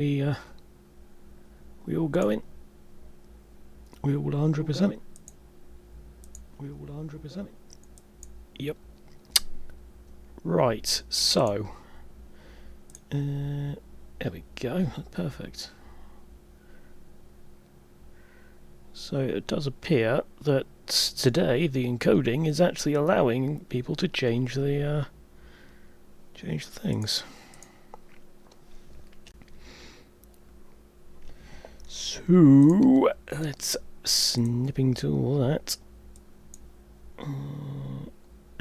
We all going? We all 100%? We all 100%? Yep. Right, so there we go, that's perfect. So it does appear that today the encoding is actually allowing people to change the things. So let's snipping to all that.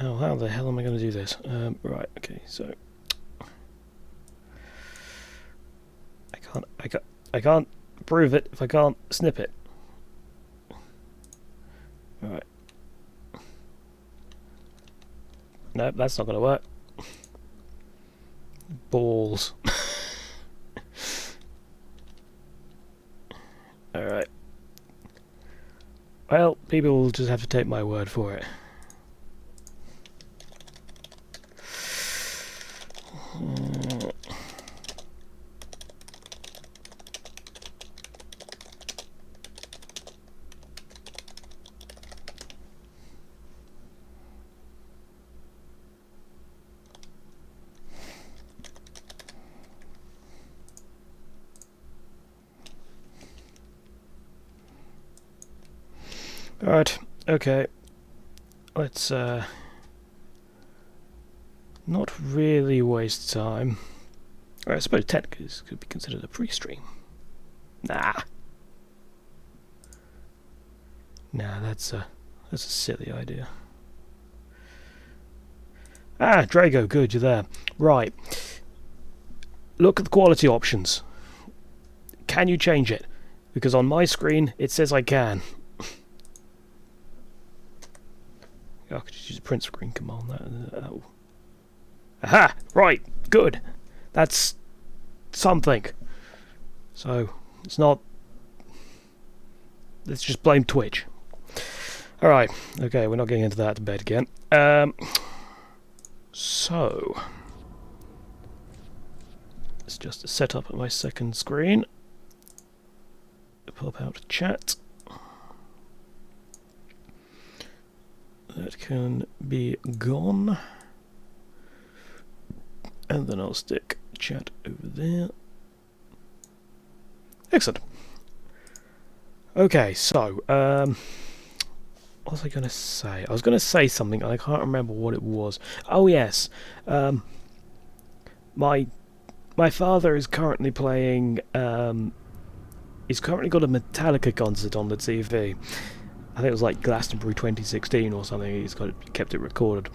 Oh, how the hell am I going to do this? Right, okay, so I can't prove it if I can't snip it. Right. Nope, that's not going to work. Balls. Alright. Well, people will just have to take my word for it. Alright, okay. Let's not really waste time. Or I suppose technically this could be considered a pre-stream. Nah. Nah, that's a silly idea. Ah, Drago, good, you're there. Right. Look at the quality options. Can you change it? Because on my screen it says I can. Oh, I could just use a print screen command. Oh. Aha! Right, good. That's something. So it's not. Let's just blame Twitch. All right. Okay, we're not getting into that debate again. So it's just a setup at my second screen. Pop out chat. That can be gone. And then I'll stick chat over there. Excellent. Okay, so, what was I going to say? I was going to say something, and I can't remember what it was. Oh, yes. My father is currently playing, he's currently got a Metallica concert on the TV. I think it was like Glastonbury 2016 or something. He's kept it recorded.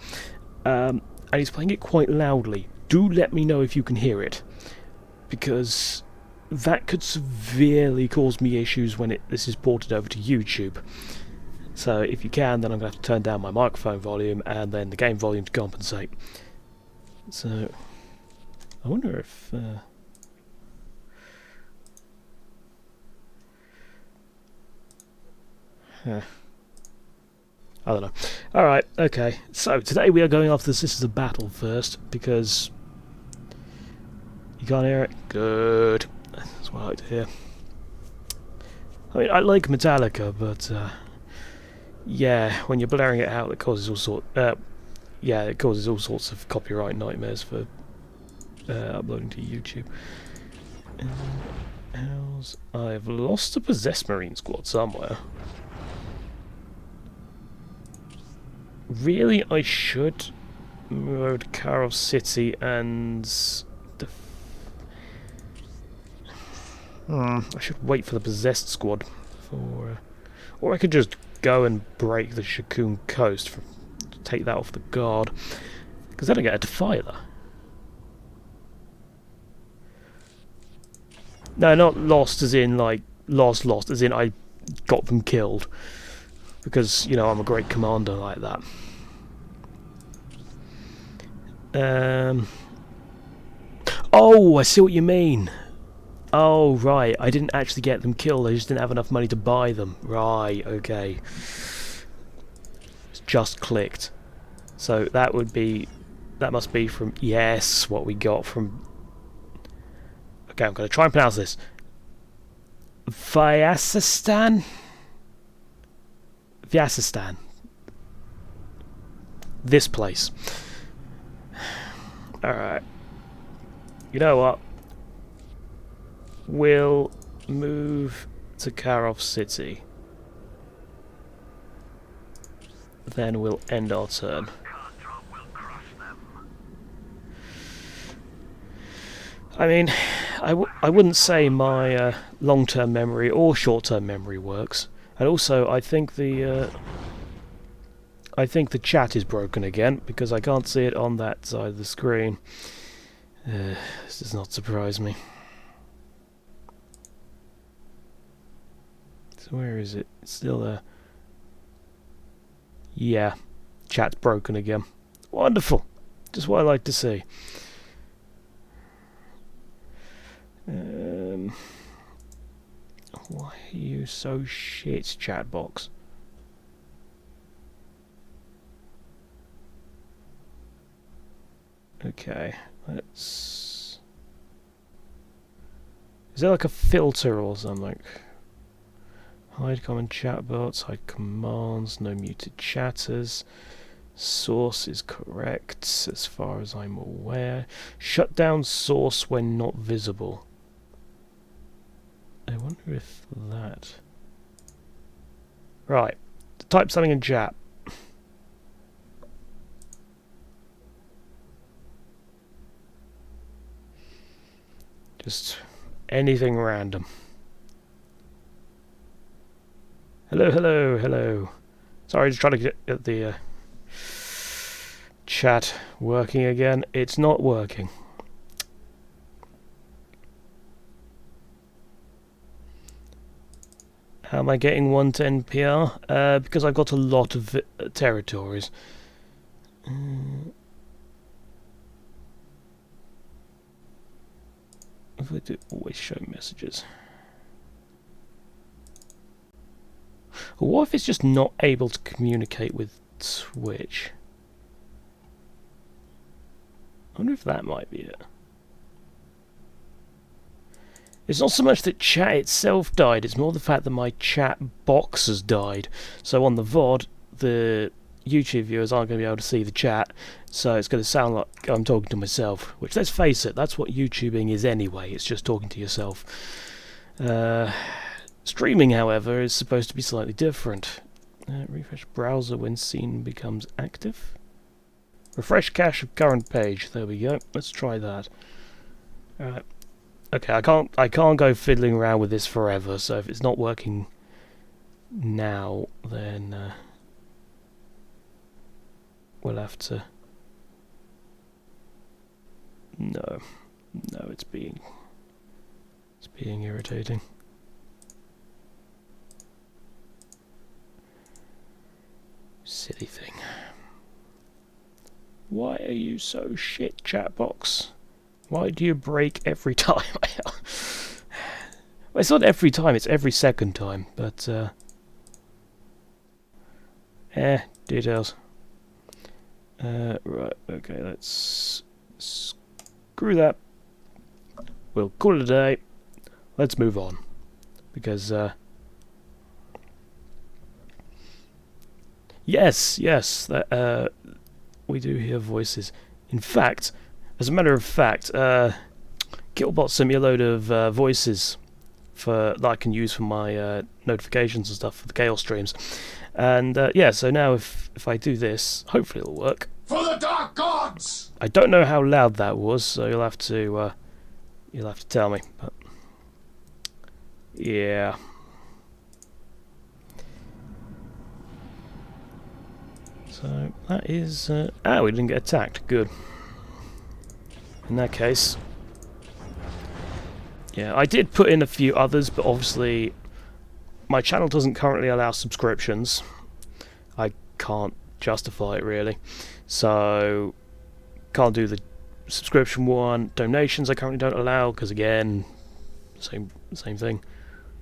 And he's playing it quite loudly. Do let me know if you can hear it, because that could severely cause me issues when this is ported over to YouTube. So if you can, then I'm going to have to turn down my microphone volume and then the game volume to compensate. So I wonder if I don't know. Alright, okay. So today we are going after the Sisters of Battle first, because you can't hear it? Good. That's what I like to hear. I mean, I like Metallica, but yeah, when you're blaring it out, it causes it causes all sorts of copyright nightmares for uploading to YouTube. I've lost a possessed Marine squad somewhere. Really, I should move over to Karov City and I should wait for the possessed squad or I could just go and break the Shakun coast, take that off the guard, because then I get a defiler. No, not lost as in like lost as in I got them killed, because you know I'm a great commander like that. Oh, I see what you mean. Oh, right. I didn't actually get them killed. I just didn't have enough money to buy them. Right, okay. It's just clicked. So that must be from, yes, what we got from Okay, I'm going to try and pronounce this. Vyasistan? Vyasistan. This place. Alright. You know what? We'll move to Karov City. Then we'll end our turn. I mean, I wouldn't say my long-term memory or short-term memory works. And also, I think the chat is broken again because I can't see it on that side of the screen. This does not surprise me. So where is it? It's still there. Yeah, chat's broken again. Wonderful. Just what I like to see. Why are you so shit, chat box? Okay, let's... Is there like a filter or something? Hide common chat bots, hide commands, no muted chatters. Source is correct as far as I'm aware. Shut down source when not visible. I wonder if that... Right, type something in chat. Just anything random. Hello, hello, hello. Sorry, just trying to get the chat working again. It's not working. How am I getting 110 PR? Because I've got a lot of territories. If I do always show messages. Or what if it's just not able to communicate with Twitch? I wonder if that might be it. It's not so much that chat itself died, it's more the fact that my chat box has died. So on the VOD, the YouTube viewers aren't going to be able to see the chat, so it's going to sound like I'm talking to myself. Which, let's face it, that's what YouTubing is anyway, it's just talking to yourself. Streaming, however, is supposed to be slightly different. Refresh browser when scene becomes active. Refresh cache of current page, there we go, let's try that. Alright. Okay, I can't go fiddling around with this forever, so if it's not working now, then we'll have to... No, it's being irritating. Silly thing. Why are you so shit, chat box? Why do you break every time? Well, it's not every time, it's every second time, but details. Right, okay, let's screw that. We'll call it a day. Let's move on. Because yes, that we do hear voices. In fact, as a matter of fact, Killbot sent me a load of voices that I can use for my notifications and stuff for the Chaos streams. And yeah, so now if I do this, hopefully it'll work. For the Dark Gods! I don't know how loud that was, so you'll have to tell me. But yeah. So that is we didn't get attacked. Good. In that case, yeah, I did put in a few others, but obviously my channel doesn't currently allow subscriptions. I can't justify it really, so can't do the subscription one. Donations I currently don't allow because again, same thing,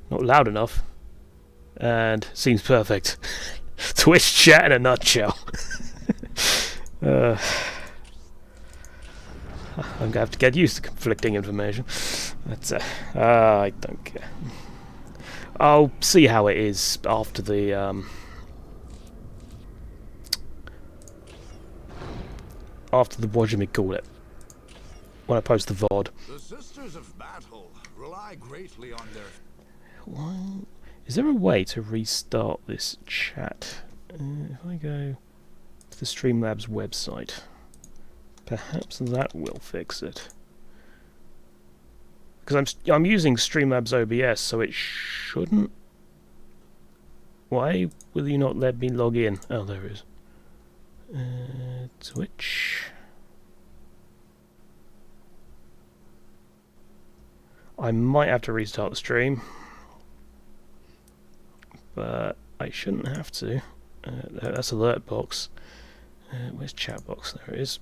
not loud enough, and seems perfect. Twitch chat in a nutshell. I'm going to have to get used to conflicting information. But, I don't care. I'll see how it is after the, what do you call it? When I post the VOD. The Sisters of Battle rely greatly on their... Well, is there a way to restart this chat? If I go to the Streamlabs website, perhaps that will fix it. Because I'm using Streamlabs OBS, so it shouldn't. Why will you not let me log in? Oh, there it is. Twitch. I might have to restart the stream, but I shouldn't have to. That's alert box. Where's chat box? There it is.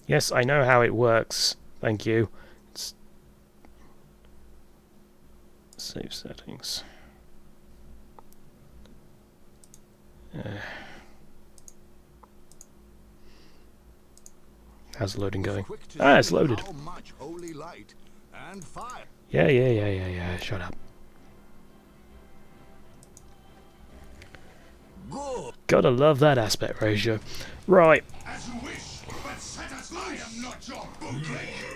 Yes, I know how it works. Thank you. It's save settings. How's the loading going? Ah, it's loaded. Yeah. Shut up. Gotta love that aspect ratio. Right.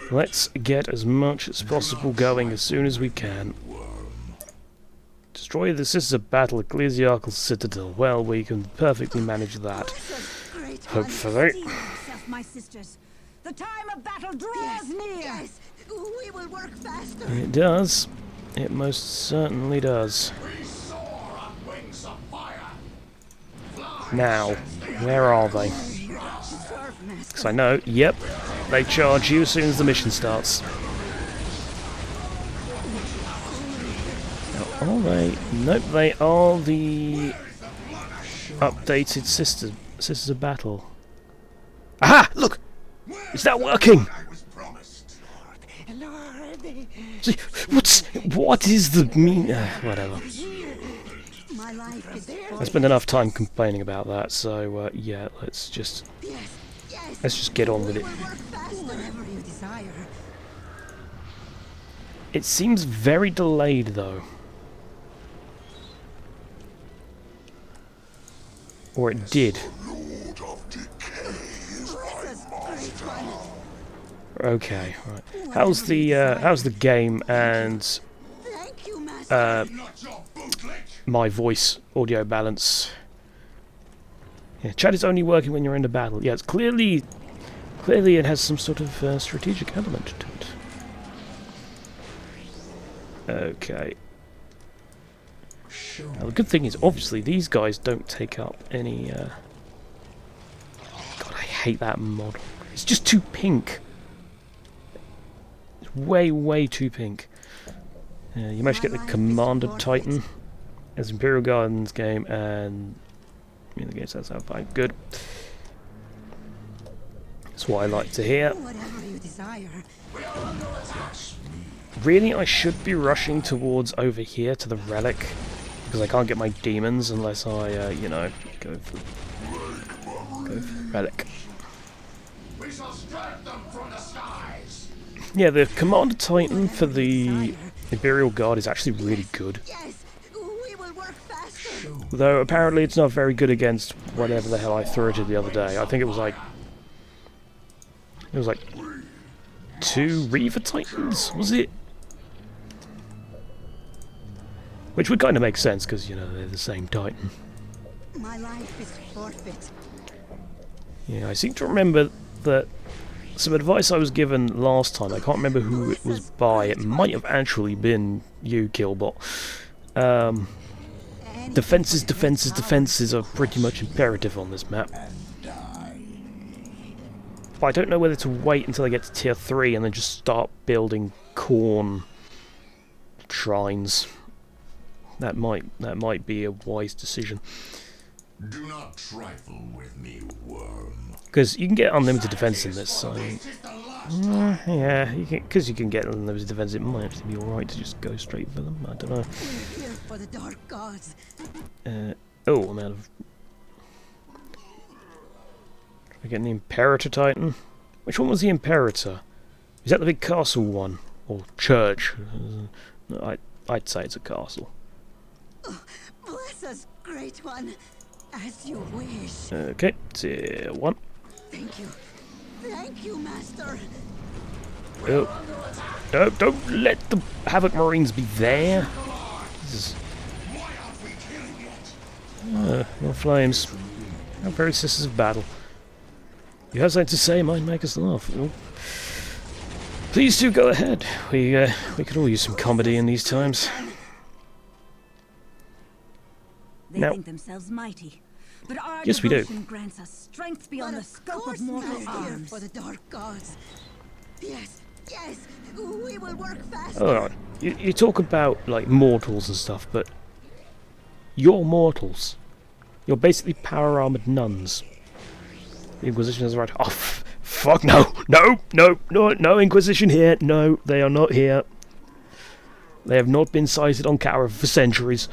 Let's get as much as possible going as soon as we can. Destroy the Sisters of Battle Ecclesiarchal Citadel. Well, we can perfectly manage that. Hopefully. My sisters, the time of battle draws near. Yes, we will work faster. It does. It most certainly does. Now, where are they? Because I know, yep, they charge you as soon as the mission starts. Now, are they? Nope, they are the updated Sisters of Battle. Aha! Look! Is that working? See, what is the whatever. I spent enough time complaining about that, so yeah, let's just get on with it. It seems very delayed though. Or it did. Okay, right. How's the game and my voice audio balance? Yeah, chat is only working when you're in a battle. Yeah, it's clearly it has some sort of strategic element to it. Okay. Now, the good thing is, obviously, these guys don't take up any. God, I hate that mod. It's just too pink. Way too pink. You managed to get the Commander Titan as Imperial Gardens game, and in the game that's how fine. Good. That's what I like to hear. Really, I should be rushing towards over here to the relic because I can't get my demons unless I, you know, go for relic. We shall strike them from the skies. Yeah, the Commander Titan for the Imperial Guard is actually really good. Though apparently it's not very good against whatever the hell I threw at it the other day. I think it was like 2 Reaver Titans, was it? Which would kind of make sense because, you know, they're the same Titan. My life is forfeit. Yeah, I seem to remember that some advice I was given last time, I can't remember who it was by, it might have actually been you, Killbot. Defenses are pretty much imperative on this map. But I don't know whether to wait until I get to tier 3 and then just start building corn shrines. That might be a wise decision. Do not trifle with me, worm. Because you can get unlimited defense in this, so yeah, because you can get unlimited defense, it might actually be alright to just go straight for them. I don't know. For the dark gods. Oh, I'm out of. I get the Imperator Titan. Which one was the Imperator? Is that the big castle one? Or church? I'd say it's a castle. Bless us, great one. As you wish. Okay, tier 1. Thank you. Thank you, master. Oh. No, don't let the Havoc Marines be there. This is... more flames. How very sisters of battle. You have something to say, might make us laugh. Oh. Please do go ahead. We could all use some comedy in these times. They Now- think themselves mighty, but our Yes, we do. devotion grants us strength beyond the scope course of mortal we're here arms. for the dark gods. Yes, yes, we will work fast. Alright, you talk about, like, mortals and stuff, but... You're mortals. You're basically power-armoured nuns. The Inquisition is right. Oh, fuck no! No Inquisition here! No, they are not here. They have not been sighted on Cara for centuries.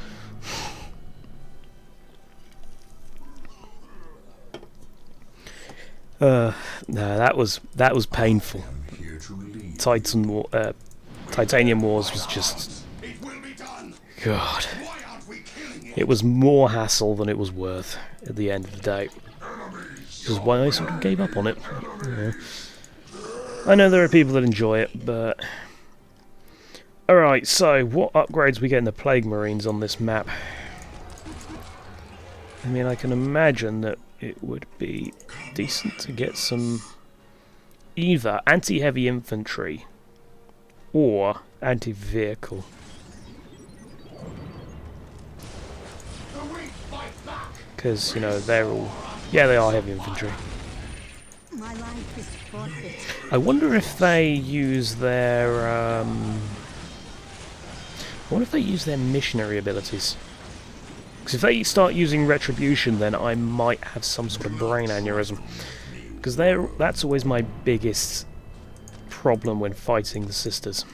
No, that was painful. Titanium Wars was just... God. It was more hassle than it was worth at the end of the day. Which is why I sort of gave up on it. Yeah. I know there are people that enjoy it, but... Alright, so what upgrades we get in the Plague Marines on this map? I mean, I can imagine that it would be decent to get some either anti-heavy infantry or anti-vehicle. Because, you know, they're all... Yeah, they are heavy infantry. My life is forfeit. I wonder if they use their... I wonder if they use their missionary abilities. Because if they start using retribution, then I might have some sort of brain aneurysm. Because that's always my biggest problem when fighting the sisters.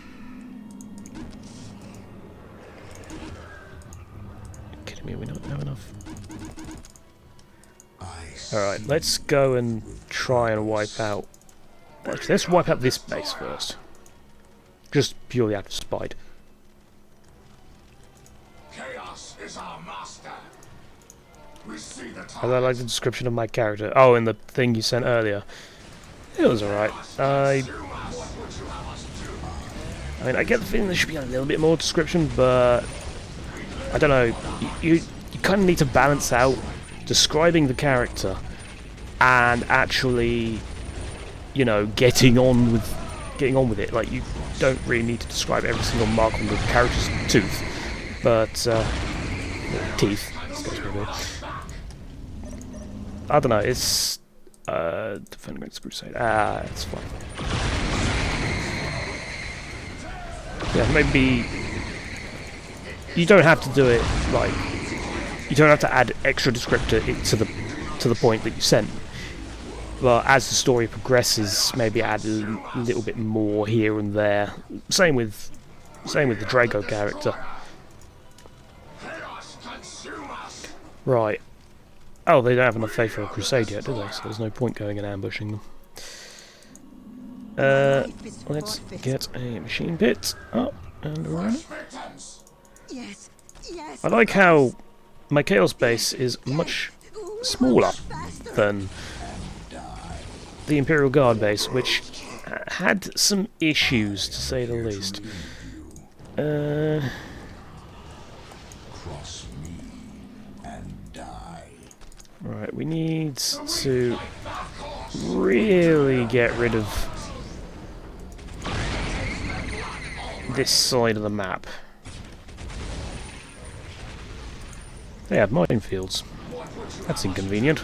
You're kidding me, we don't have enough. Alright, let's go and try and wipe out... Actually, let's wipe out this base first. Just purely out of spite. Chaos is our master. We see the I like the description of my character. Oh, in the thing you sent earlier. It was alright. I mean, I get the feeling there should be a little bit more description, but... I don't know. You kind of need to balance out describing the character and actually, you know, getting on with it. Like, you don't really need to describe every single mark on the character's tooth, but teeth. I don't know. It's defending against Crusade. It's fine. Yeah, maybe you don't have to do it like. You don't have to add extra descriptor to the point that you sent. But as the story progresses, maybe add a little bit more here and there. Same with the Draco character. Right. Oh, they don't have enough faith for a crusade yet, do they? So there's no point going and ambushing them. Let's get a machine pit up and around. Yes, yes. I like how my Chaos base is much smaller than the Imperial Guard base, which had some issues, to say the least. Right, we need to really get rid of this side of the map. They have minefields. That's inconvenient.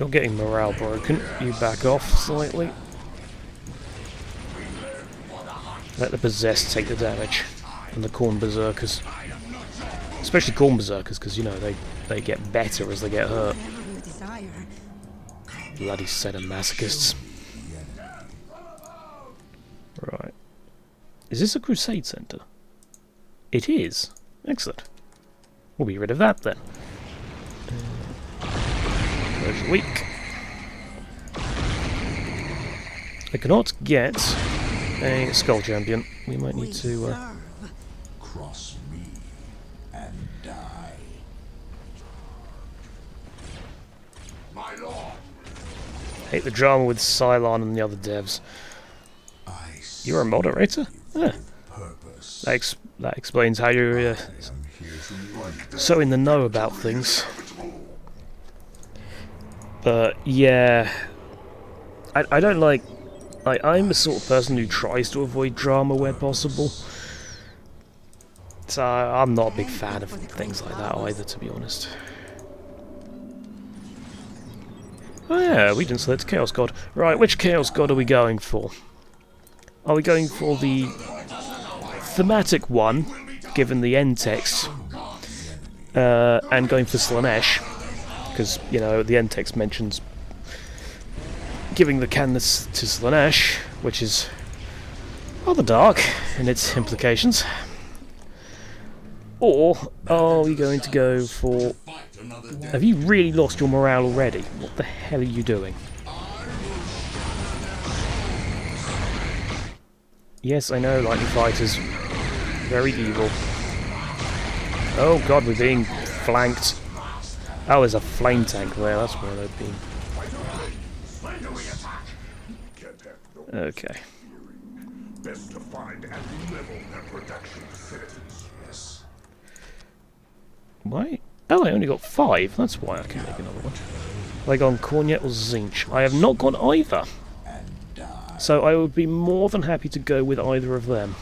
You're getting morale broken. You back off slightly. Let the possessed take the damage. And the Khorne Berserkers. Especially Khorne Berserkers, because, you know, they get better as they get hurt. Bloody set of masochists. Right. Is this a crusade center? It is. Excellent. We'll be rid of that then. Version weak. I cannot get a skull champion. We might need to. Cross me and die. My lord, Hate the drama with Cylon and the other devs. I You're a moderator? Yeah. purpose. That explains how you're I am here to run so in the know about things. But yeah, I don't like. I'm the sort of person who tries to avoid drama where possible. So I'm not a big fan of things like that either, to be honest. Oh yeah, we didn't select Chaos God. Right, which Chaos God are we going for? Are we going for the thematic one, given the end text, and going for Slanesh? Because, you know, the end text mentions giving the canvas to Slanesh, which is rather dark in its implications. Or are we going to go for... Have you really lost your morale already? What the hell are you doing? Yes, I know, Lightning Fighters. Very evil. Oh god, we're being flanked. Oh, there's a flame tank there, that's where they're being... Okay. best to find and level their production facilities. Yes. Why? Oh, I only got 5. That's why I can make another one. Have I gone Cornet or Zinch? I have not gone either. So I would be more than happy to go with either of them.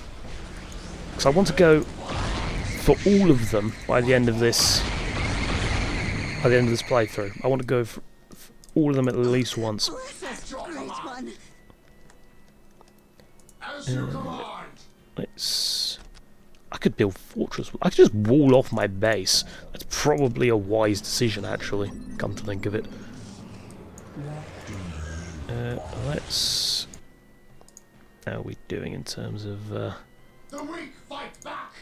Because I want to go for all of them by the end of this. By the end of this playthrough, I want to go for all of them at least once. That's a great one. As you command. Let's... I could build fortress. I could just wall off my base. That's probably a wise decision, actually. Come to think of it. Let's... How are we doing in terms of... The weak fight back.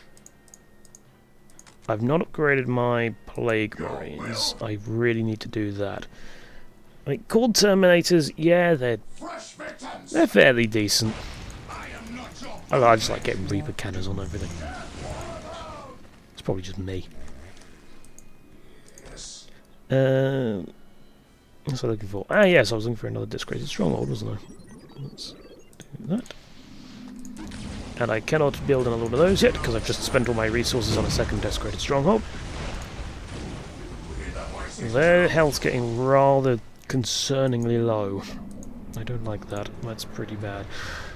I've not upgraded my Plague Marines. I really need to do that. Like, Cold Terminators, yeah, they're fairly decent. I just like getting Reaper cannons on everything. It's probably just me. What's I looking for? Ah, yes, I was looking for another Discredited Stronghold, wasn't I? Let's do that. And I cannot build another one of those yet, because I've just spent all my resources on a second Desecrated Stronghold. Their health's getting rather concerningly low. I don't like that. That's pretty bad.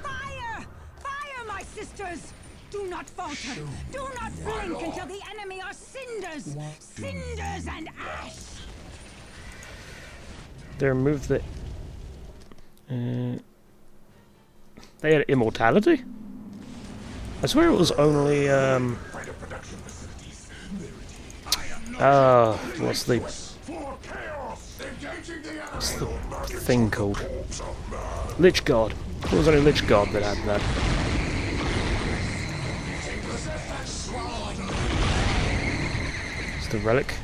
Fire! Fire, my sisters! Do not falter! Do not blink until the enemy are cinders! Cinders and ash! They removed the... they had immortality? I swear it was only, what's the thing called? Lich Guard. It was only Lich Guard that had that. It's the relic.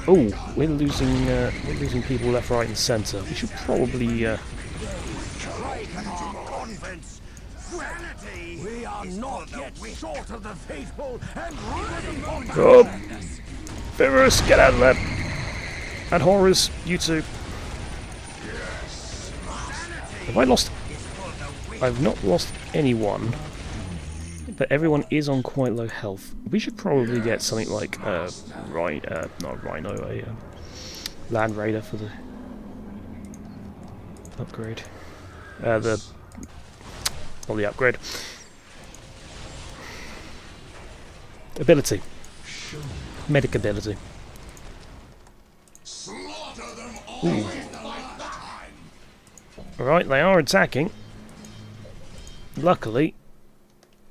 Oh, we're losing people left, right, and centre. We should probably We are not yet short of the faithful and oh, Virus, get out of there! And Horrors, you too. Have I lost? I've not lost anyone, but everyone is on quite low health. We should probably get something like not Rhino, a Land Raider for the upgrade. The upgrade. Ability. Medic ability. Alright, they are attacking. Luckily,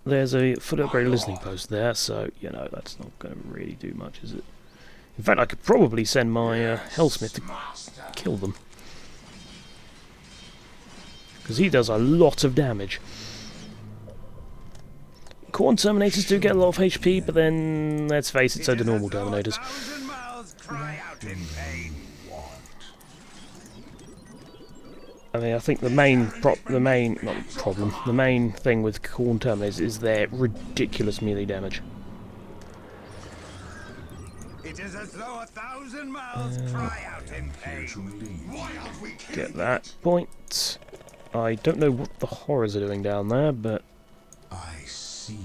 there's a fully upgraded listening post there, so, you know, that's not going to really do much, is it? In fact, I could probably send my Hellsmith to kill them. Because he does a lot of damage. Corn Terminators do get a lot of HP, but then, let's face it, so do normal Terminators. I mean, I think the main thing with Corn Terminators is their ridiculous melee damage. It is as though 1,000 mouths cry out in pain. Get that point. I don't know what the horrors are doing down there, but I seethe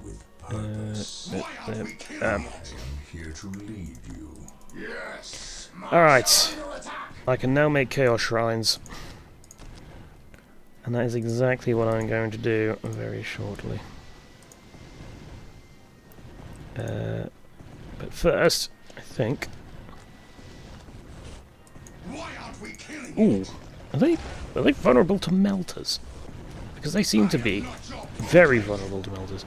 with purpose. I am here to lead you. Yes. alright. I can now make Chaos Shrines. And that is exactly what I'm going to do very shortly. But first, I think... Ooh, are they vulnerable to melters? Because they seem to be very vulnerable to melters.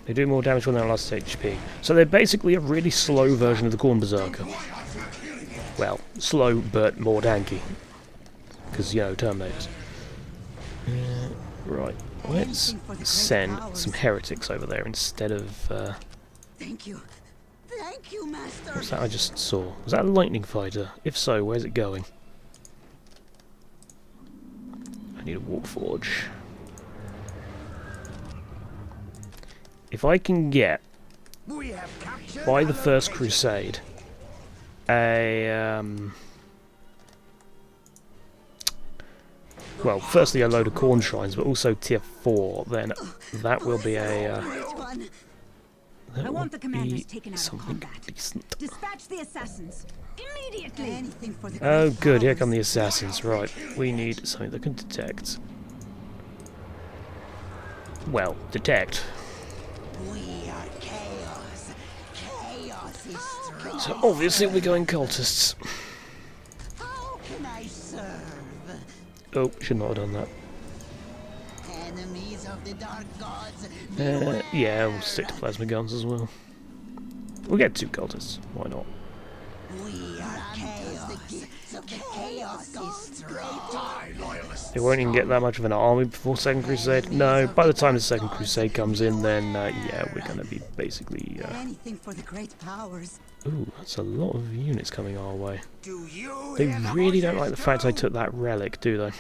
They do more damage when they're last HP. So they're basically a really slow version of the Corn Berserker. Well, slow but more tanky. Because, you know, Terminators. Right, let's send some heretics over there instead of... Thank you. Thank you, Master. What's that I just saw? Was that a lightning fighter? If so, where's it going? I need a Warforge. If I can get, by the First Crusade, a, well, firstly a load of Corn Shrines, but also tier 4, then that will be a, I want the commanders taken out of something combat. decent. Dispatch the assassins immediately. Anything for the Oh great good, here powers. come the assassins, right. We need something that can detect. Well, detect. We are chaos. Chaos is strong. So obviously we're going cultists. How can I serve? Oh, should not have done that. Enemies of the dark gods. Yeah, we'll stick to plasma guns as well. We'll get 2 cultists, why not? We are chaos. The gifts of the chaos is strong. They won't even get that much of an army before Second Crusade. No, by the time the Second Crusade comes in, then yeah, we're gonna be basically. Anything for the great powers. Ooh, that's a lot of units coming our way. Do you They hear the really don't voices like the fact I too? took that relic, do they?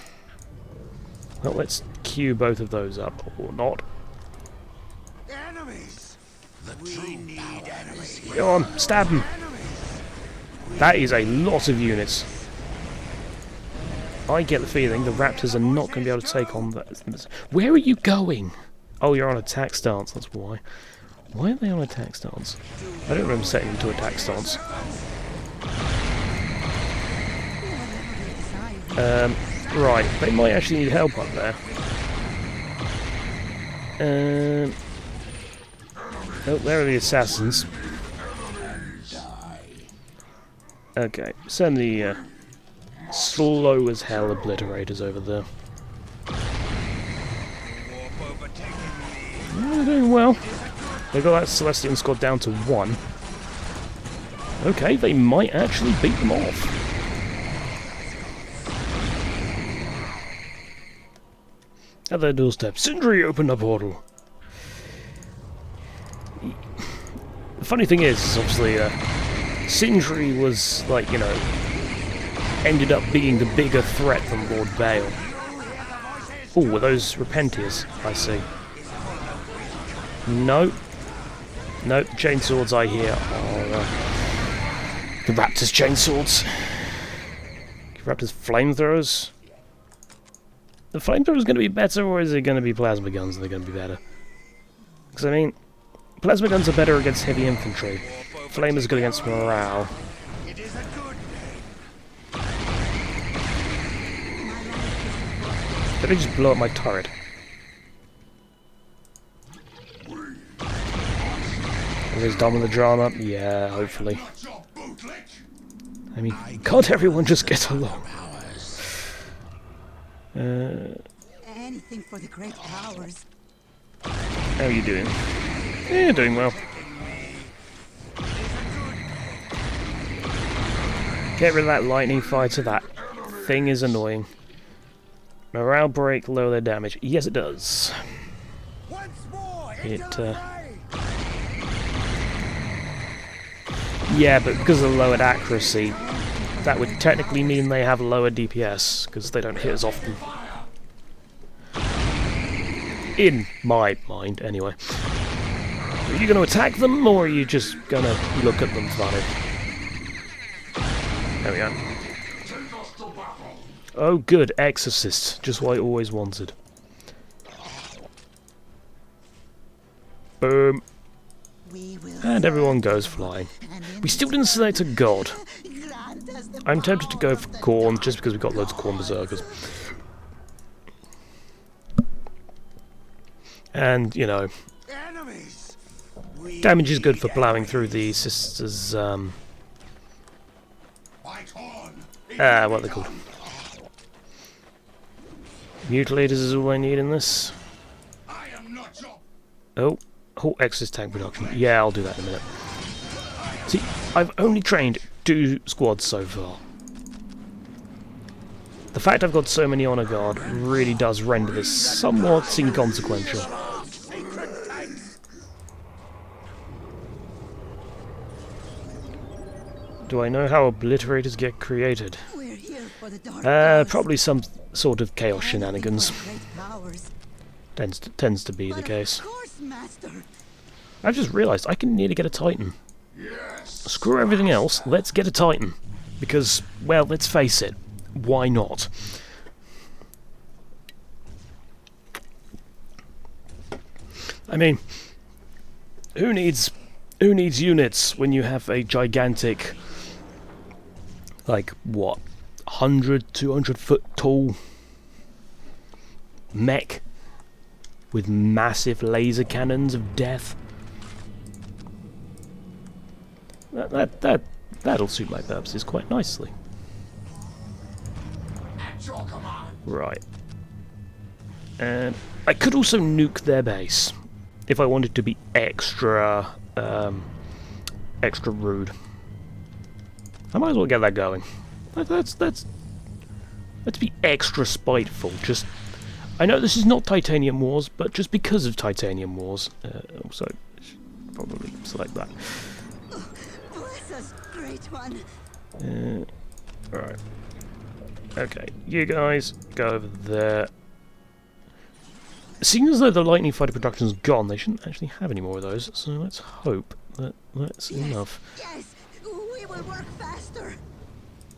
Well, let's queue both of those up, or not. Enemies. We need enemies. Go on, stab them. That is a lot of units. I get the feeling the Raptors are not going to be able to take on that. Where are you going? Oh, you're on attack stance, that's why. Why are they on attack stance? I don't remember setting them to attack stance. Right, they might actually need help up there. Oh, there are the assassins. Okay, send the slow as hell obliterators over there. Yeah, they're doing well. They got that Celestian squad down to 1. Okay, they might actually beat them off. At their doorstep, Sindri opened a portal. The funny thing is obviously, Sindri was, like, you know, ended up being the bigger threat than Lord Bale. Oh, were those Repentiers? I see. No. No, chainswords I hear are the Raptors' chainswords. Raptors' flamethrowers. The flamethrower going to be better, or is it going to be plasma guns that are going to be better? Because, I mean, plasma guns are better against heavy infantry. Flamers good against morale. It is a good day. Did I just blow up my turret? There's Dom in the drama. Yeah, hopefully. I mean, can't everyone just get along? Anything for the great powers. How are you doing? Yeah, doing well. Get rid of that lightning fighter. That thing is annoying. Morale break, lower their damage. Yes, it does. Once more It, into the fray. Yeah, but because of the lowered accuracy, that would technically mean they have lower DPS, because they don't hit as often. In my mind, anyway. Are you going to attack them, or are you just going to look at them funny? There we go. Oh good, Exorcist. Just what I always wanted. Boom. And everyone goes flying. We still didn't select a god. I'm tempted to go for Khorne, just because we've got loads of Khorne Berserkers. And, you know, Enemies. damage is good for ploughing through the sisters, what are they called? Mutilators is all I need in this. Oh, Exorcist tank production. Yeah, I'll do that in a minute. See, I've only trained 2 squads so far. The fact I've got so many Honor Guard really does render this somewhat inconsequential. Do I know how obliterators get created? We're here for the dark Probably some sort of chaos shenanigans. great powers. Tends to be the But case. Of course, Master. I've just realised I can nearly get a Titan. Screw everything else, let's get a Titan. Because, well, let's face it, why not? I mean, who needs units when you have a gigantic, like, what, 100, 200 foot tall mech with massive laser cannons of death? That'll suit my purposes quite nicely. Right. And I could also nuke their base if I wanted to be extra rude. I might as well get that going. Let's be extra spiteful. Just, I know this is not Titanium Wars, but just because of Titanium Wars, also probably select that. Bless us, great one. Right. Okay, you guys go over there. Seeing as though the Lightning Fighter production's gone, they shouldn't actually have any more of those, so let's hope that that's enough. Yes, we will work faster.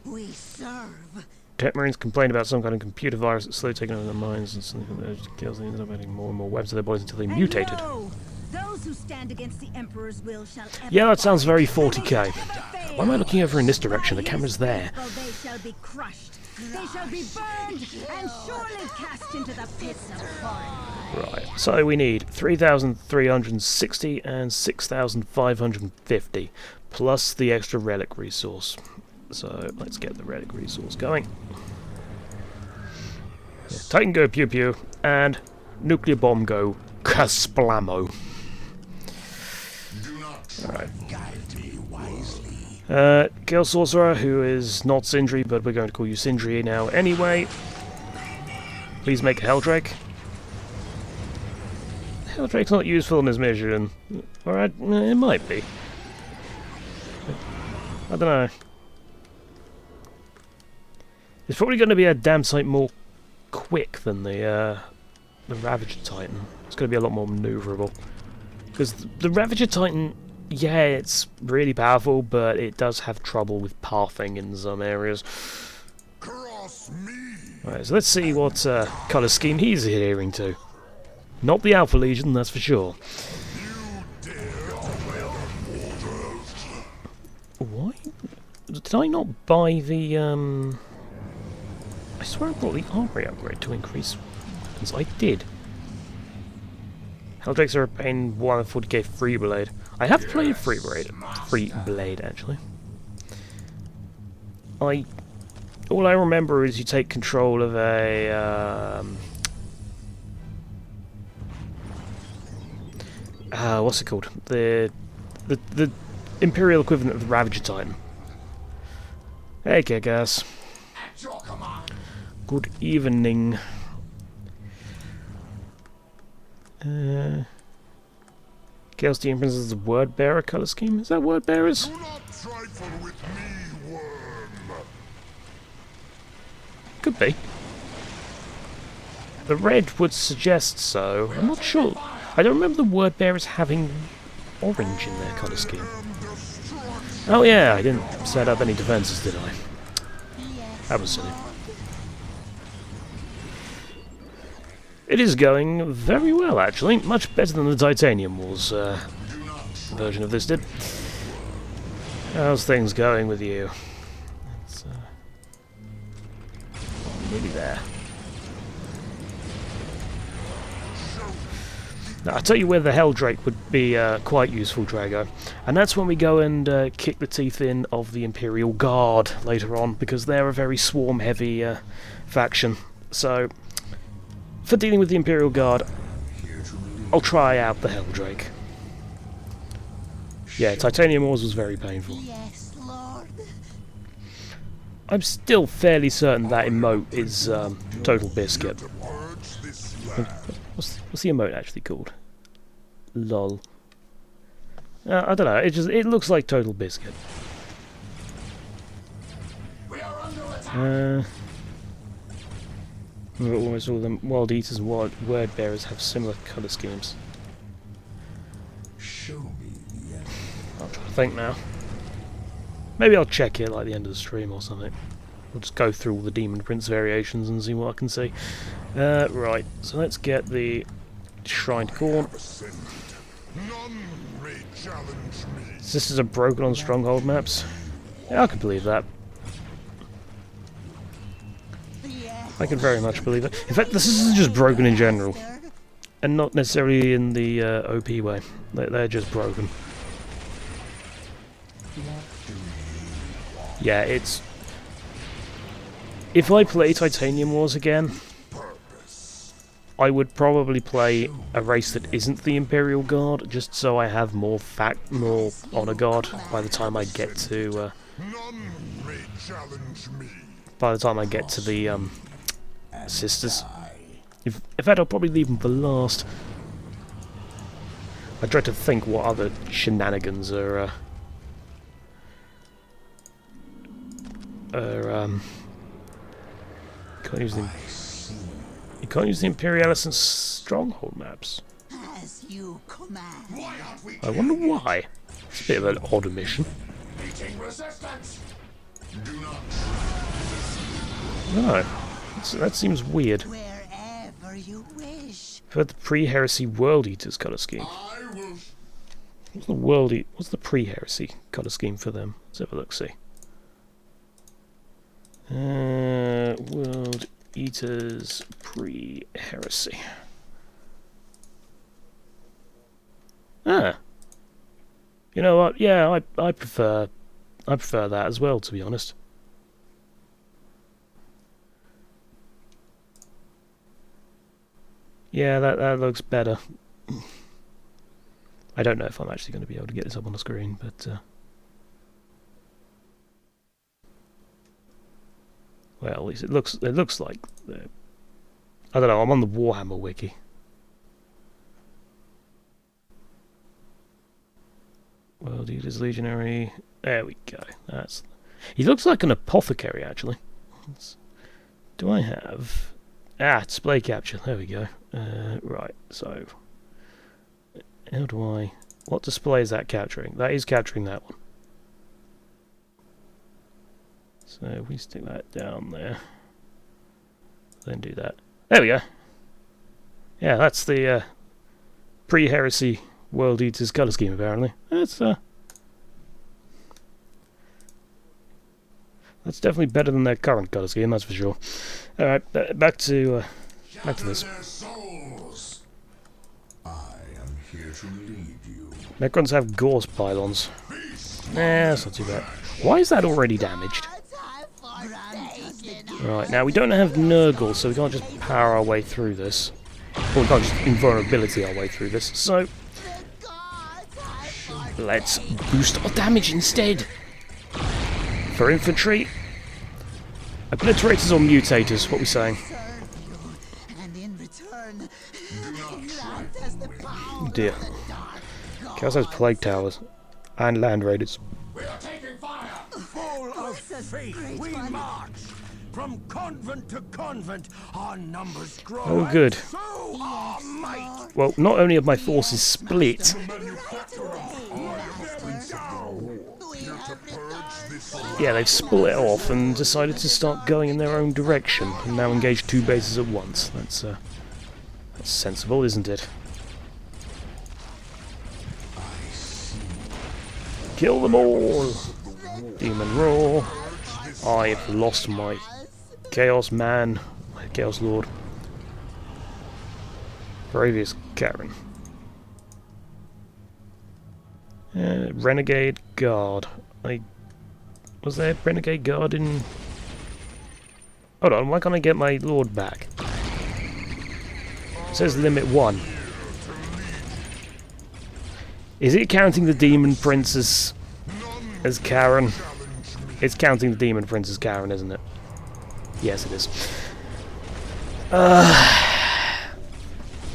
We serve. Tech Marines complained about some kind of computer virus that's slowly taking over their minds and something that kills them, ended up adding more and more webs to their bodies until they mutated. No, those who stand against the Emperor's will shall ever Yeah, that sounds very fall. 40k. Why am I looking over in this direction? The camera's there. They shall be crushed. They shall be burned and surely cast into the pits of horror. Right, so we need 3,360 and 6,550, plus the extra relic resource. So let's get the relic resource going. Yeah, Titan go pew pew, and nuclear bomb go kasplamo. Alright. Kill Sorcerer, who is not Sindri, but we're going to call you Sindri now anyway. Please make a Helldrake. Helldrake's not useful in this mission. Alright, it might be. I don't know. It's probably going to be a damn sight more quick than the Ravager Titan. It's going to be a lot more maneuverable. Because the Ravager Titan, yeah, it's really powerful, but it does have trouble with pathing in some areas. Alright, so let's see what colour scheme he's adhering to. Not the Alpha Legion, that's for sure. Why? Did I not buy the, I swear I bought the armory upgrade to increase weapons. I did. Helldrakes are a pain, 140k free blade. I have played free blade actually. All I remember is you take control of a what's it called? The Imperial equivalent of the Ravager Titan. Hey, Kick-Ass. Good evening. Chaos Demon Princess is a word bearer colour scheme. Is that word bearers? Do not trifle with me, worm. Could be. The red would suggest so. I'm not sure. I don't remember the word bearers having orange in their colour scheme. Oh yeah, I didn't set up any defences, did I? That was silly. It is going very well, actually. Much better than the Titanium Wars version of this did. How's things going with you? It's nearly there. Now, I'll tell you where the Helldrake would be quite useful, Drago. And that's when we go and kick the teeth in of the Imperial Guard later on, because they're a very swarm-heavy faction. So, for dealing with the Imperial Guard, I'll try out the Helldrake. Yeah, Titanium Wars was very painful. Yes, Lord. I'm still fairly certain that emote is Total Biscuit. What's the emote actually called? Lol. I don't know. It looks like Total Biscuit. Almost all of them Wild Eaters and Word Bearers have similar colour schemes. Show me the end. I'm trying to think now. Maybe I'll check it like at the end of the stream or something. We'll just go through all the Demon Prince variations and see what I can see. Right, so let's get the Shrined Corn. None may challenge me. Sisters are broken on stronghold maps. Yeah, I can believe that. I can very much believe it. In fact, the sisters are just broken in general. And not necessarily in the OP way. They're just broken. Yeah, it's... If I play Titanium Wars again, I would probably play a race that isn't the Imperial Guard, just so I have more Honor Guard by the time I get to... None may challenge me. by the time I get to the sisters. In fact, I'll probably leave them for last. I try to think what other shenanigans are can't use them. You can't use the Imperialis and Stronghold maps. As you command. I wonder why. It's a bit of an odd omission. Meeting resistance. Do not. No, that seems weird. Wherever you wish. I've heard the pre-heresy World Eaters colour scheme. I will. What's the pre-heresy colour scheme for them? Let's have a look. See. World Eaters pre-heresy. Ah. You know what? Yeah, I prefer that as well, to be honest. Yeah, that looks better. I don't know if I'm actually going to be able to get this up on the screen, but well, at least it looks like I don't know. I'm on the Warhammer wiki. World Eaters Legionary. There we go. He looks like an apothecary actually. Do I have? Display capture. There we go. Right. So, how do I? What display is that capturing? That is capturing that one. So if we stick that down there, then do that. There we go. Yeah, that's the pre-heresy World Eaters colour scheme. Apparently, that's definitely better than their current colour scheme. That's for sure. All right, back to this. Their souls. I am here to lead you. Necrons have Gorse pylons. That's not too bad. Why is that already damaged? Right, now we don't have Nurgle, so we can't just power our way through this. Or we can't just invulnerability our way through this, so let's boost our damage instead. For infantry, obliterators or mutators, what are we saying? And in return, grant us the dear. Chaos has plague towers and land raiders. We are taking fire! Full of faith, we march! From convent to convent, our numbers grow. Oh, good. So our might. Well, not only have my forces split, yeah, they've split off and decided to start going in their own direction and now engage 2 bases at once. That's sensible, isn't it? Kill them all! Demon Roar. I've lost my Chaos Man, my Chaos Lord. Previous Karen. Renegade Guard. Was there Renegade Guard in... Hold on, why can't I get my Lord back? It says limit 1. Is it counting the Demon Prince as Karen? It's counting the Demon Prince as Karen, isn't it? Yes, it is.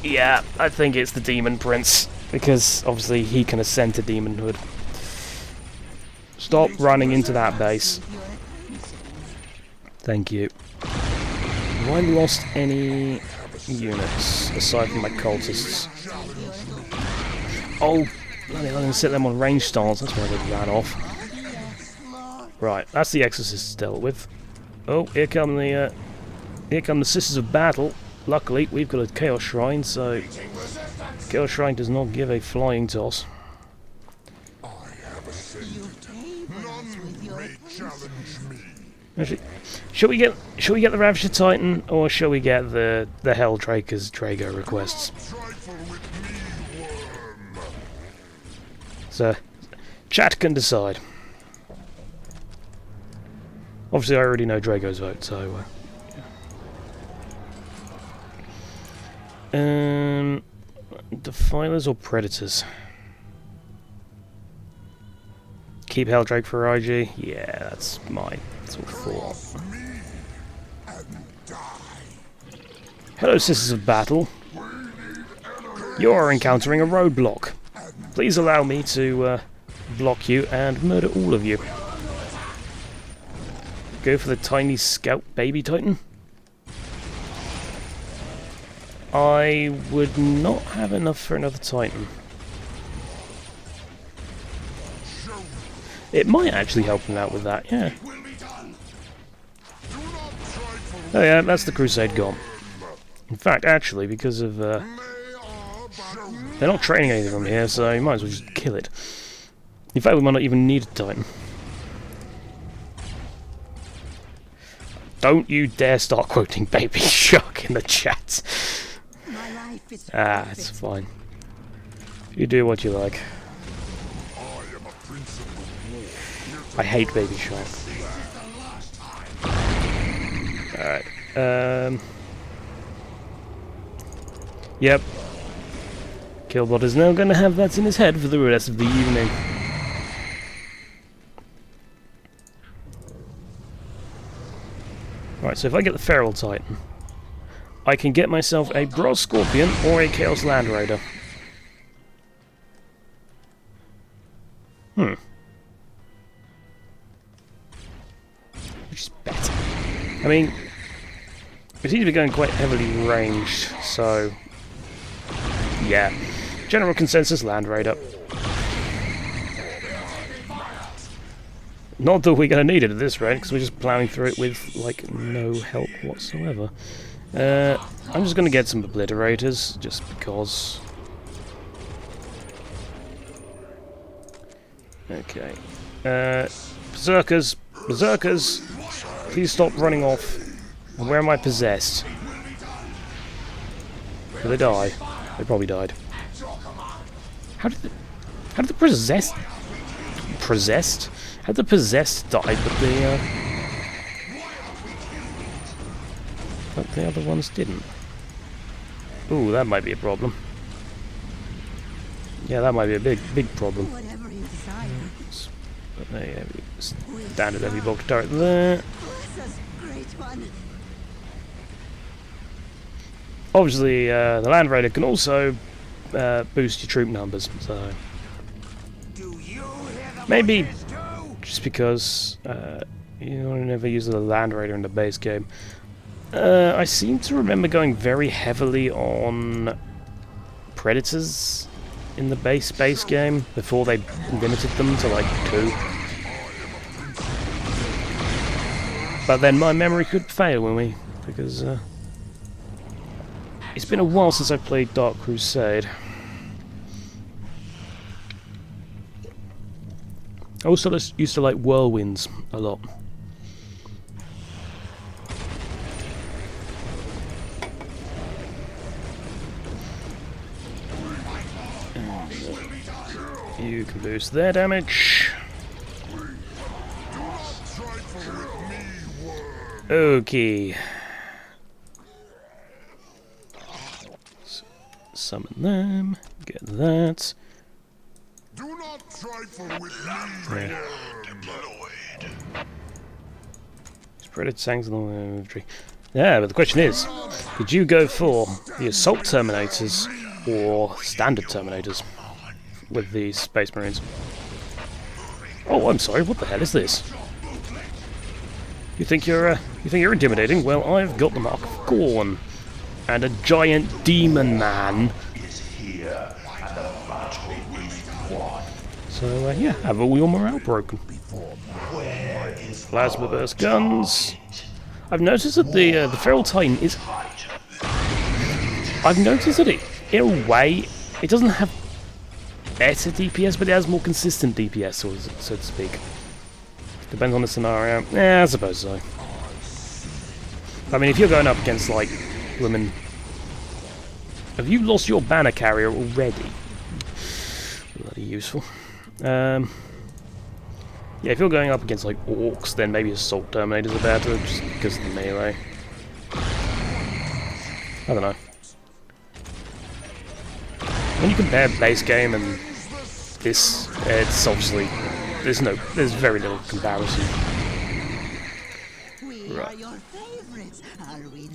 Yeah, I think it's the Demon Prince, because obviously he can ascend to demonhood. Stop running into that base. Thank you. Have I lost any units aside from my cultists? Oh, bloody hell, I'm going to set them on range stance. That's why they ran off. Right, that's the Exorcists dealt with. Oh, here come the Sisters of Battle. Luckily, we've got a Chaos Shrine, so Chaos Shrine does not give a flying toss. Actually, shall we get the Ravisher Titan, or shall we get the Helldrake as Drago requests? So, chat can decide. Obviously, I already know Drago's vote, so. Defilers or Predators? Keep Helldrake for IG? Yeah, that's my sort of thought. Hello, Sisters of Battle. You are encountering a roadblock. Please allow me to block you and murder all of you. Go for the tiny scout baby titan? I would not have enough for another titan. It might actually help him out with that, yeah. Oh yeah, that's the Crusade gone. In fact, actually, because of... they're not training anything from here, so you might as well just kill it. In fact, we might not even need a titan. Don't you dare start quoting Baby Shark in the chat. It's fine. You do what you like. I hate Baby Shark. Alright, yep. Killbot is now gonna have that in his head for the rest of the evening. Right, so if I get the Feral Titan, I can get myself a Gross Scorpion or a Chaos Land Raider. Which is better. I mean, we seem to be going quite heavily ranged, so... yeah. General consensus, Land Raider. Not that we're going to need it at this rate, because we're just ploughing through it with, like, no help whatsoever. I'm just going to get some Obliterators, just because... okay. Berserkers! Berserkers! Please stop running off. And where am I possessed? Did they die? They probably died. How did the possessed... possessed? How did the possessed die, but the other ones didn't? Ooh, that might be a problem. Yeah, that might be a big problem. Standard heavy bulk turret there. Obviously, the Land Raider can also boost your troop numbers. So Do you hear the maybe voices too? just because you never use the Land Raider in the base game. I seem to remember going very heavily on Predators in the base game before they limited them to like 2. But then my memory could fail me because it's been a while since I played Dark Crusade. I also used to like Whirlwinds a lot. You can boost their damage. Okay. Summon them. Get that. Do not trifle with me. Spread tanks along the infantry. Yeah, but the question is, did you go for the assault terminators or standard terminators with the Space Marines? Oh, I'm sorry. What the hell is this? You think you're intimidating? Well, I've got the Mark of Gorn and a giant demon man. So yeah, have all your morale broken. Plasma burst guns. I've noticed that the Feral Titan is. I've noticed that in a way, it doesn't have better DPS, but it has more consistent DPS, so to speak. Depends on the scenario. Yeah, I suppose so. I mean, if you're going up against like women, have you lost your banner carrier already? Bloody useful. Yeah, if you're going up against like orcs, then maybe assault terminators are better just because of the melee. I don't know. When you compare base game and this, it's obviously there's very little comparison. Right.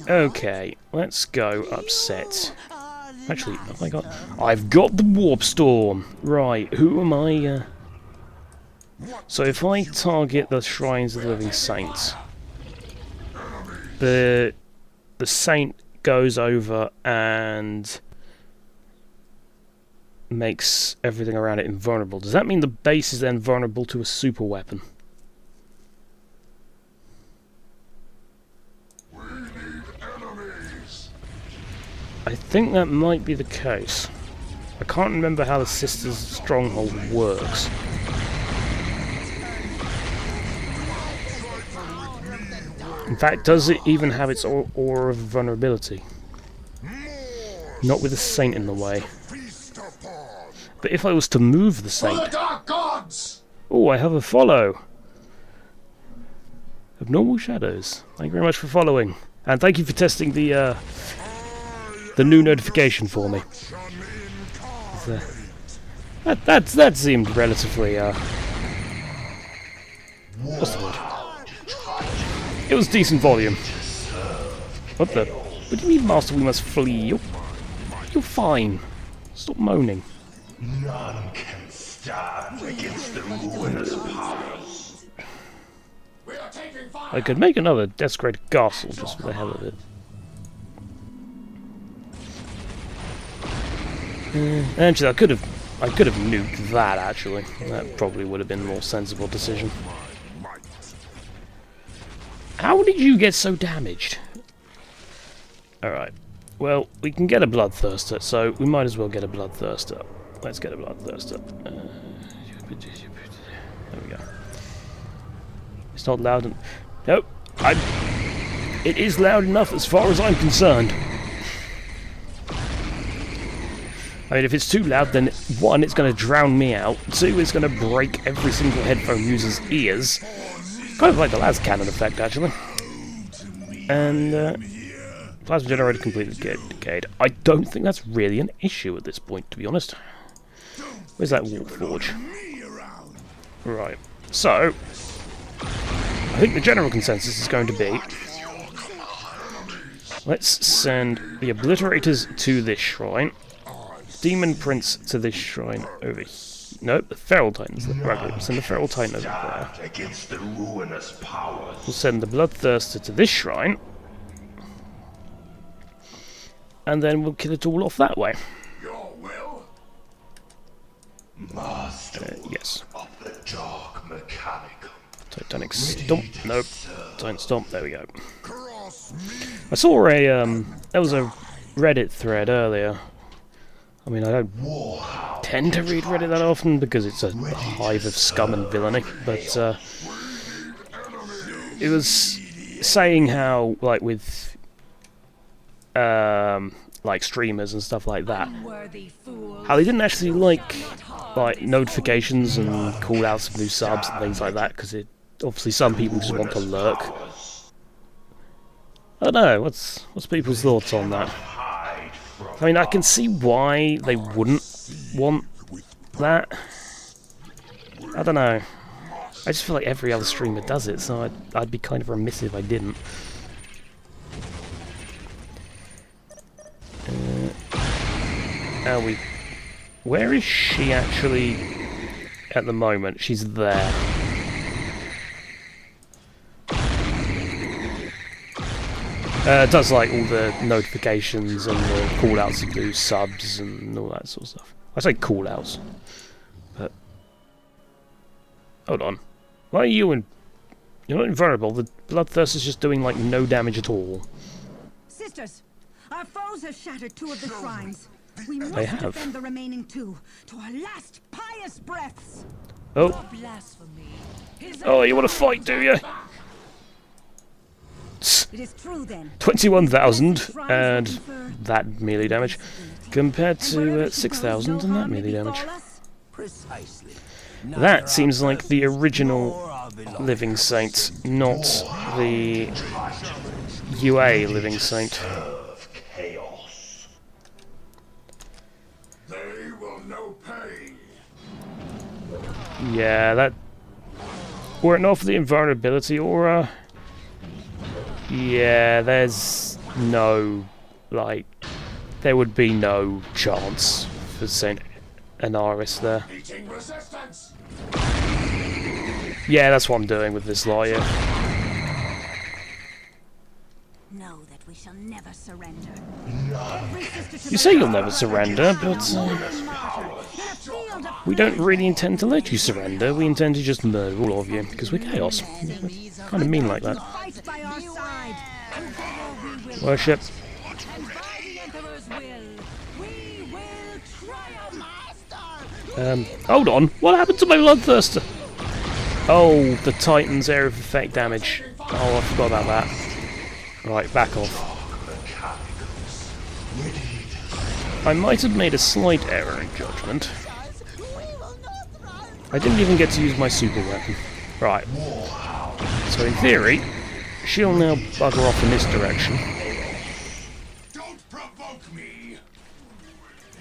Okay, let's go upset. Actually, I've got the Warp Storm. Right, who am I? So if I target the Shrines of the Living Saints, the Saint goes over and makes everything around it invulnerable. Does that mean the base is then vulnerable to a super weapon? I think that might be the case. I can't remember how the Sisters' Stronghold works. In fact, does it even have its aura of vulnerability? Not with the Saint in the way. But if I was to move the Saint... Oh, I have a follow! Abnormal Shadows. Thank you very much for following. And thank you for testing the new notification for me. That seemed relatively, what's the word? It was decent volume. What the? What do you mean, Master, we must flee? You're fine. Stop moaning. None can stand against the ruinous powers. I could make another desecrated castle just for the hell of it. Actually, I could have nuked that. Actually, that probably would have been a more sensible decision. How did you get so damaged? Alright. Well, we can get a Bloodthirster, so we might as well get a Bloodthirster. Let's get a Bloodthirster. There we go. It's not loud enough. Nope. It is loud enough as far as I'm concerned. I mean, if it's too loud, then 1, it's going to drown me out. 2, it's going to break every single headphone user's ears. Kind of like the las cannon effect, actually. And, plasma generator completely decayed. I don't think that's really an issue at this point, to be honest. Where's that Warforge? Right. So, I think the general consensus is going to be... Let's send the Obliterators to this shrine. Demon Prince to this shrine over here. Nope, the Feral Titans. Right, we'll send the Feral Titan over there. Against the ruinous powers. We'll send the Bloodthirster to this shrine. And then we'll kill it all off that way. Your will? Master Yes. of the Dark Mechanicum. Titanic Stomp. Nope. Titanic Stomp. There we go. Cross me. I saw a there was a Reddit thread earlier. I mean, I don't tend to read Reddit that often because it's a hive of scum and villainy, but it was saying how, like, with like streamers and stuff like that, how they didn't actually like notifications and call-outs of new subs and things like that, because it obviously some people just want to lurk. I don't know. What's people's thoughts on that? I mean, I can see why they wouldn't want that. I don't know. I just feel like every other streamer does it, so I'd be kind of remiss if I didn't. Where is she actually at the moment? She's there. It does like all the notifications and the call-outs to do subs and all that sort of stuff. I say call-outs, but hold on. Why are you You're not invulnerable. The Bloodthirst is just doing like no damage at all. Sisters, our foes have shattered 2 of the shrines. We must They have. defend the remaining 2 to our last pious breaths. Oh, Blasphemy. oh, you want to fight, do you? It is true then. 21,000 and that melee damage compared to 6,000 and that melee damage. Precisely. That seems like the original Living Saint, not the UA Living Saint. Chaos. They will know pain. Yeah, that... Were it not for the invulnerability aura... Yeah, there's no... Like... There would be no chance for Saint Anaris there. Meeting resistance. Yeah, that's what I'm doing with this lawyer. Know that we shall never surrender. You say you'll never surrender, but... we don't really intend to let you surrender, we intend to just murder all of you, because we're chaos. Kind of mean like that. Fight by our side. Worship. And by the Emperor's will, we will triumph. Hold on, what happened to my Bloodthirster? Oh, the Titan's area of effect damage. Oh, I forgot about that. Right, back off. I might have made a slight error in judgment. I didn't even get to use my super weapon. Right. So in theory, she'll now bugger off in this direction. Don't provoke me.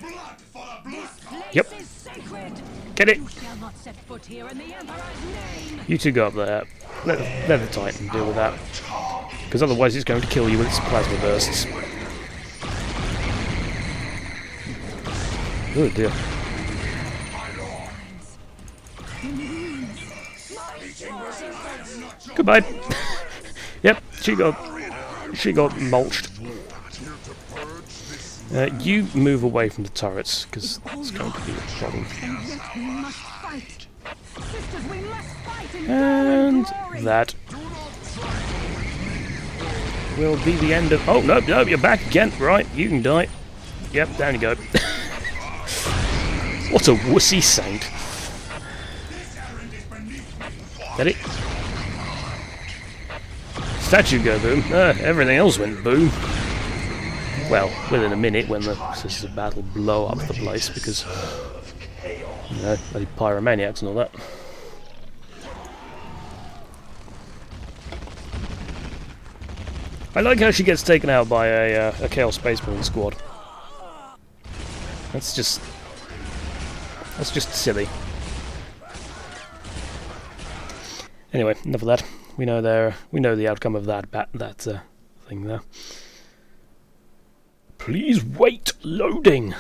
Blood for the blood. Yep. Is sacred. Get it! You shall not set foot here in the Emperor's name. You two go up there. Let the Titan deal with that. Because otherwise it's going to kill you with its plasma bursts. Oh dear. Goodbye. Yep, she got mulched. You move away from the turrets because it's going to be a problem. We must fight. Sisters, we must fight in And glory. that will be the end of... Oh, no, you're back again. Right, you can die. Yep, down you go. What a wussy saint. Get it? Statue go boom. Everything else went boom. Well, within a minute when the Sisters of Battle blow up the place because, you know, bloody pyromaniacs and all that. I like how she gets taken out by a Chaos Space Marine squad. That's just silly. Anyway, enough of that. We know the outcome of that thing there. Please wait, loading.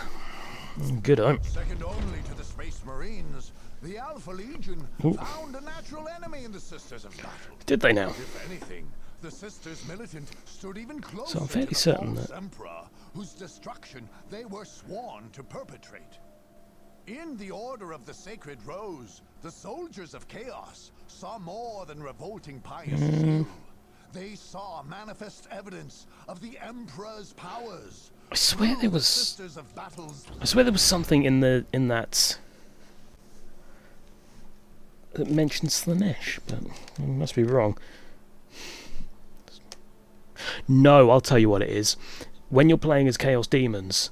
Good on. Second only to the Space Marines, the Alpha Legion found a natural enemy in the Sisters of Battle. Did they now? If anything, the Sisters militant stood even closer So I'm fairly to the certain false that Emperor, whose destruction they were sworn to perpetrate. In the Order of the Sacred Rose, the soldiers of Chaos saw more than revolting pious zeal. They saw manifest evidence of the Emperor's powers. I swear there was. Sisters of Battle's I swear there was something in that that mentioned Slanesh, but I must be wrong. No, I'll tell you what it is. When you're playing as Chaos Demons,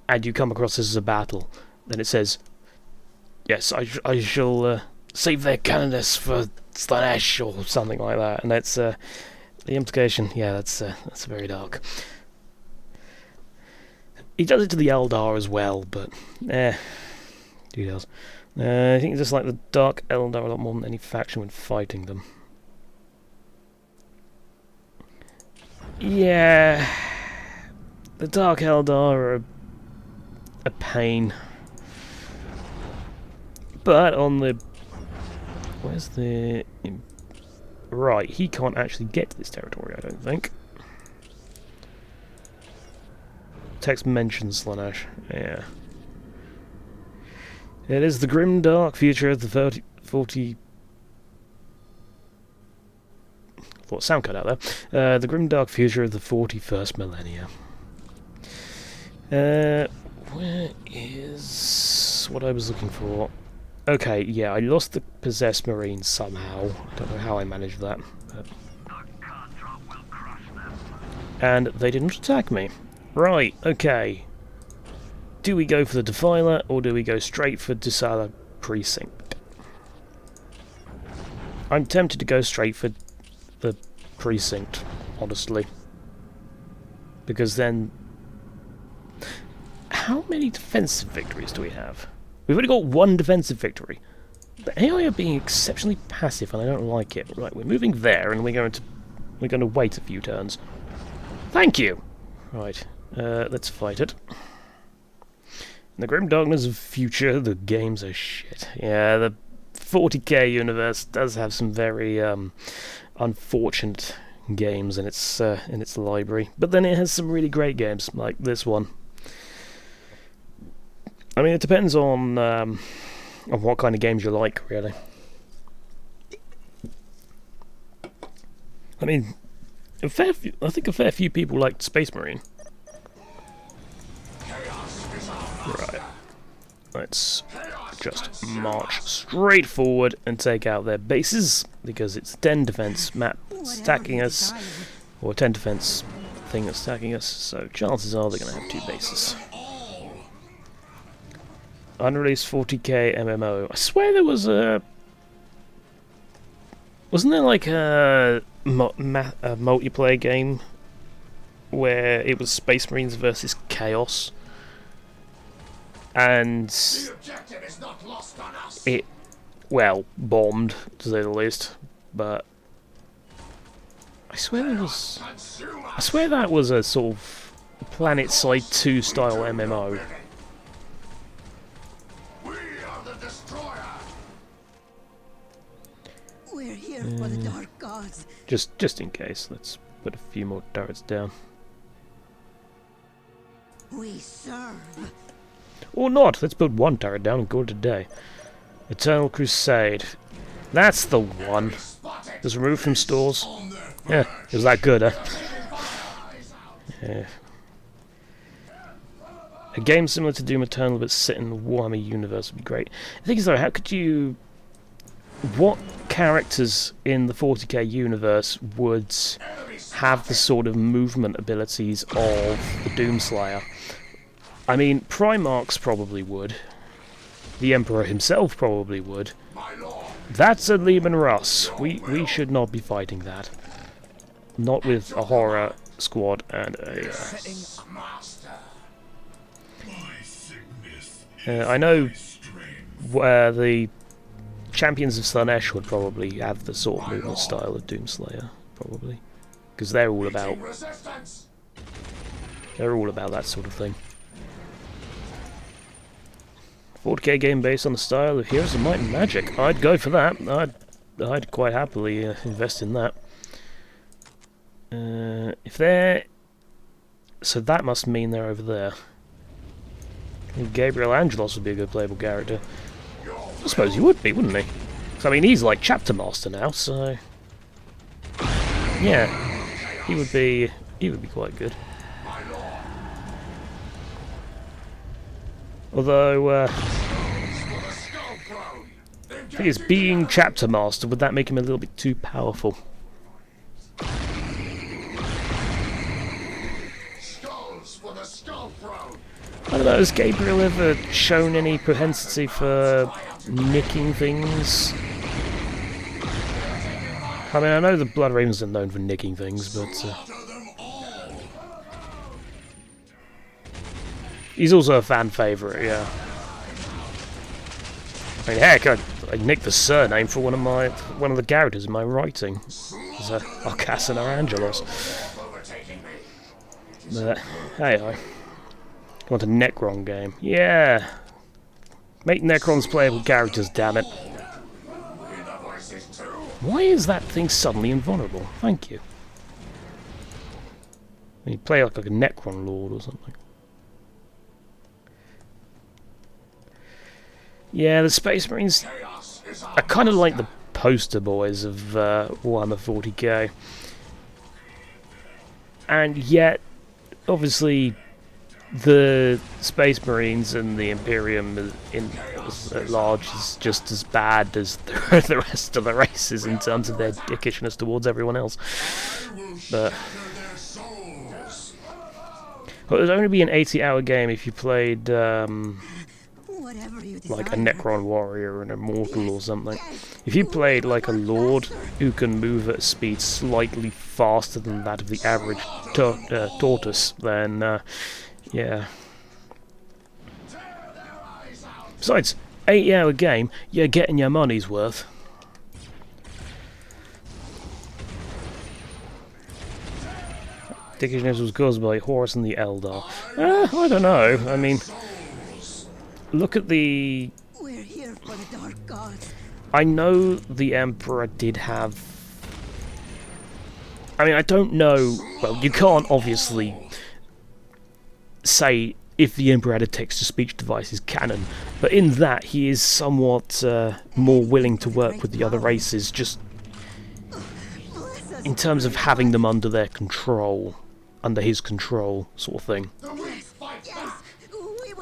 and you come across this as a battle, then it says, "Yes, I shall save their canoness for Slanesh," or something like that, and that's the implication. Yeah, that's very dark. He does it to the Eldar as well, but who does? I think it's just like the Dark Eldar a lot more than any faction when fighting them. Yeah, the Dark Eldar are a pain, but on the where's the right? He can't actually get to this territory, I don't think. Text mentions Slanesh. Yeah. It is the grim dark future of the 40... Thought sound cut out there. The grim dark future of the 41st millennia. Where is what I was looking for? Okay, yeah, I lost the possessed marines somehow. I don't know how I managed that. But... And they didn't attack me. Right, okay. Do we go for the Defiler, or do we go straight for Dusala Precinct? I'm tempted to go straight for the Precinct, honestly. Because then... How many defensive victories do we have? We've only got one defensive victory. The AI are being exceptionally passive, and I don't like it. Right, we're moving there, and we're going to wait a few turns. Thank you! Right. Let's fight it. In the grim darkness of future, the games are shit. Yeah, the 40k universe does have some very unfortunate games in its library, but then it has some really great games like this one. I mean, it depends on what kind of games you like, really. I mean, I think a fair few people liked Space Marine. Right. Let's just march straight forward and take out their bases, because it's a 10 defense map stacking us, or a 10 defense thing that's stacking us, so chances are they're going to have 2 bases. Unreleased 40k MMO. I swear there was a... Wasn't there like a multiplayer game where it was Space Marines versus Chaos? And it, well, bombed, to say the least, but I swear that was a sort of Planet Side 2 style MMO. We're here for the dark gods. Just in case, let's put a few more turrets down. We serve. Or not, let's put 1 turret down and call it a day. Eternal Crusade. That's the one. Just removed from stores. Yeah, it was that good, huh? Yeah. A game similar to Doom Eternal but set in the Warhammer universe would be great. The thing is though, how could you... What characters in the 40k universe would have the sort of movement abilities of the Doomslayer? I mean, Primarchs probably would. The Emperor himself probably would. That's a Lehman Russ. We should not be fighting that. Not with a horror squad and a... I know where the Champions of Slanesh would probably have the sort of movement style of Doomslayer, probably. Because they're all about... They're all about that sort of thing. 40k game based on the style of Heroes of Might and Magic. I'd go for that. I'd quite happily invest in that. If they're... So that must mean they're over there. Gabriel Angelos would be a good playable character. I suppose he would be, wouldn't he? 'Cause, I mean, he's like Chapter Master now, so... Yeah, he would be quite good. Although, I think it's being Chapter Master, would that make him a little bit too powerful? I don't know, has Gabriel ever shown any propensity for nicking things? I mean, I know the Blood Ravens are known for nicking things, but... he's also a fan favourite, yeah. I mean, heck, I nicked the surname for one of the characters in my writing. It's Arcasan or Angelos. But, hey, I want a Necron game. Yeah! Make Necrons playable characters, damn it. Why is that thing suddenly invulnerable? Thank you. You play like a Necron Lord or something. Yeah, the Space Marines are kind of like the poster boys of Warhammer 40k. And yet, obviously, the Space Marines and the Imperium at large is just as bad as the rest of the races in terms of their dickishness towards everyone else. But well, it would only be an 80-hour game if you played like a Necron warrior, an Immortal or something. If you played like a Lord who can move at a speed slightly faster than that of the average tortoise, then yeah. Besides, 80-hour game, you're getting your money's worth. Dickishness was caused by Horus and the Eldar. I don't know. I mean, look at the... We're here for the Dark Gods. I know the Emperor did have... I mean, I don't know... Well, you can't obviously say if the Emperor had a text-to-speech device is canon, but in that he is somewhat more willing to work with the other races, just in terms of having them under their control, under his control, sort of thing.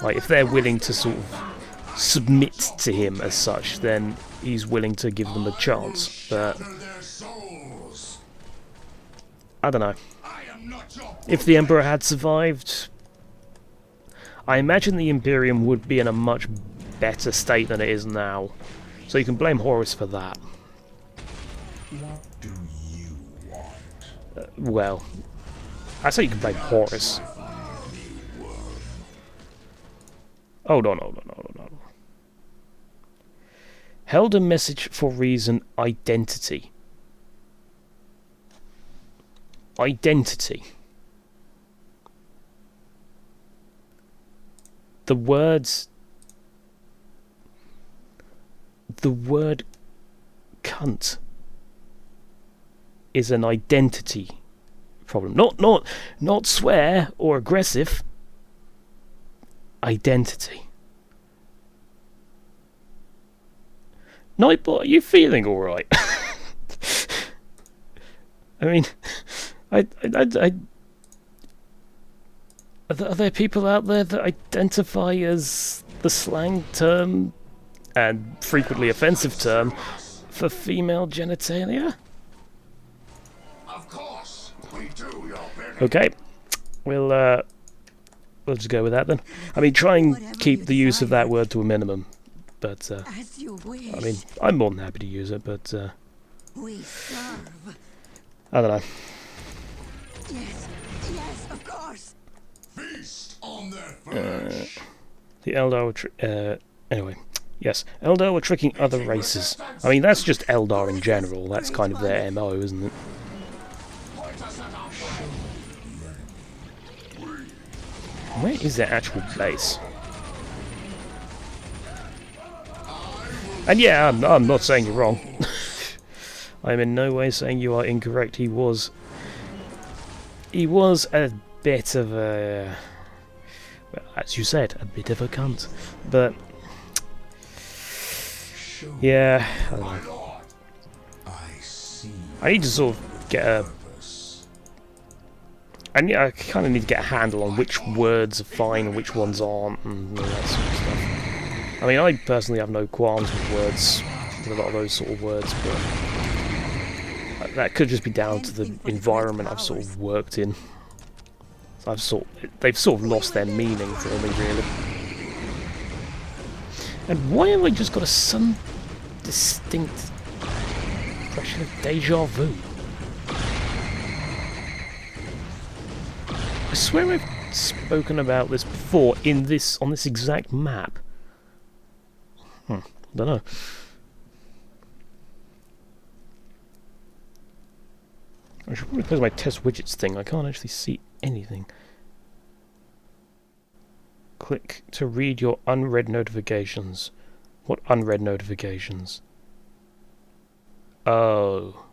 Like, if they're willing to sort of submit to him as such, then he's willing to give them a chance, but I don't know. If the Emperor had survived, I imagine the Imperium would be in a much better state than it is now. So you can blame Horus for that. What do you want? Well, I say you can blame Horus. Hold on. Held a message for reason identity. Identity. The word cunt is an identity problem. Not swear or aggressive. Identity. Nightbot, are you feeling alright? I mean, are there people out there that identify as the slang term and frequently offensive term for female genitalia? Of course, we do, your big. Okay, we'll just go with that then. I mean, try and keep the use of that word to a minimum. But As you wish. I mean, I'm more than happy to use it. But We serve. I don't know. Yes, of course. Feast on their flesh. The Eldar were anyway. Yes, Eldar were tricking other races. I mean, that's just Eldar in general. That's kind of their MO, isn't it? Where is their actual base? And yeah, I'm not saying you're wrong. I'm in no way saying you are incorrect. He was a bit of a, well, as you said, a bit of a cunt. But yeah, I don't know. I need to sort of get a, and yeah, I kind of need to get a handle on which words are fine and which ones aren't, and all that sort of stuff. I mean, I personally have no qualms with words, with a lot of those sort of words, but that could just be down to the environment I've sort of worked in. They've sort of lost their meaning for me, really. And why have I just got some distinct impression of deja vu? I swear I've spoken about this before on this exact map. Don't know. I should probably close my test widgets thing. I can't actually see anything. Click to read your unread notifications. What unread notifications? Oh.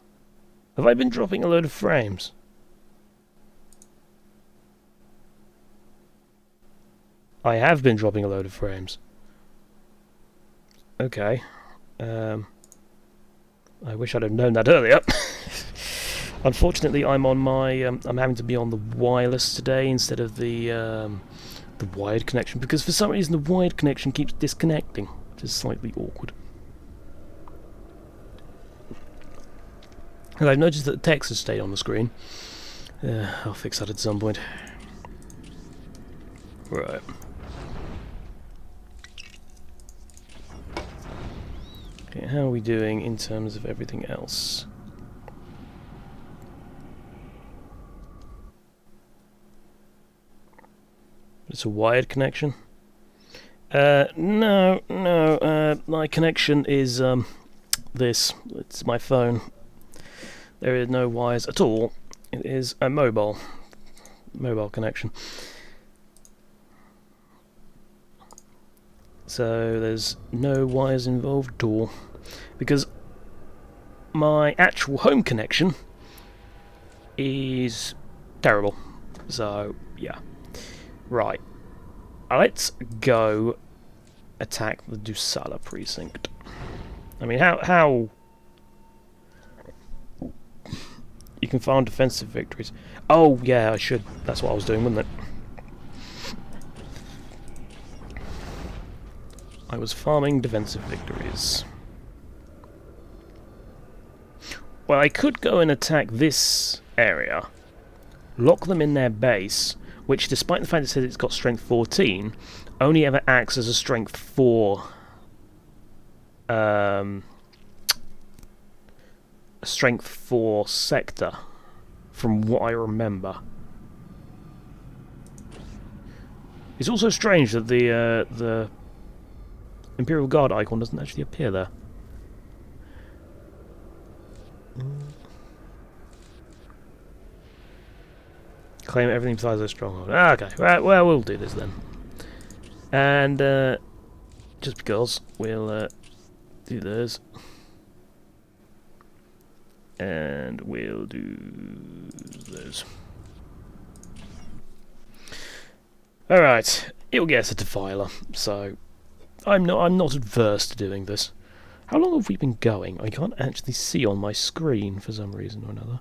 Have I been dropping a load of frames? I have been dropping a load of frames. Okay. I wish I'd have known that earlier. Unfortunately, I'm on my. I'm having to be on the wireless today instead of the wired connection, because for some reason the wired connection keeps disconnecting, which is slightly awkward. And I've noticed that the text has stayed on the screen. I'll fix that at some point. Right. Okay, how are we doing in terms of everything else? It's a wired connection? No, my connection is, this. It's my phone. There is no wires at all. It is a mobile connection. So there's no wires involved at all, because my actual home connection is terrible. So yeah, right. Let's go attack the Dusala precinct. I mean, how you can farm defensive victories? Oh yeah, I should. That's what I was doing, wasn't it? I was farming defensive victories. Well, I could go and attack this area, lock them in their base, which, despite the fact it says it's got strength 14, only ever acts as a strength 4. A strength 4 sector, from what I remember. It's also strange that the Imperial Guard icon doesn't actually appear there. Claim everything besides a stronghold. Ah, okay, right, well, we'll do this then. And, just because, we'll, do this. And we'll do this. Alright, it'll get us a Defiler, so I'm not adverse to doing this. How long have we been going? I can't actually see on my screen for some reason or another.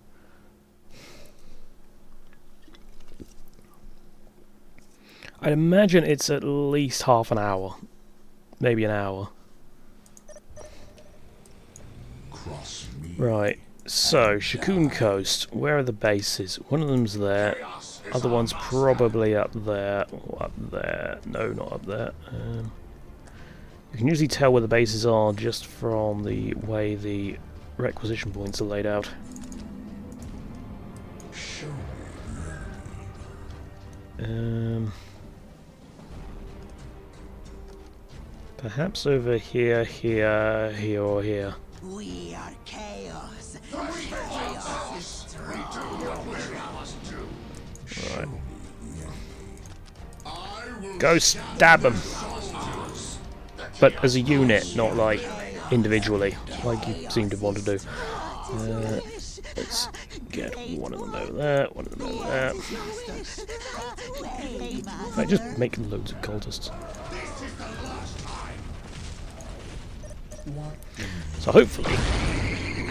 I'd imagine it's at least half an hour. Maybe an hour. Right, so, Shakun Coast. Where are the bases? One of them's there. Other one's probably up there. Or up there. No, not up there. You can usually tell where the bases are just from the way the requisition points are laid out. Perhaps over here, here, here, or here. We are chaos. Chaos is strong. Right. Go stab them. But as a unit, not like individually, like you seem to want to do. Let's get one of them over there, one of them over there. I just make loads of cultists. So hopefully...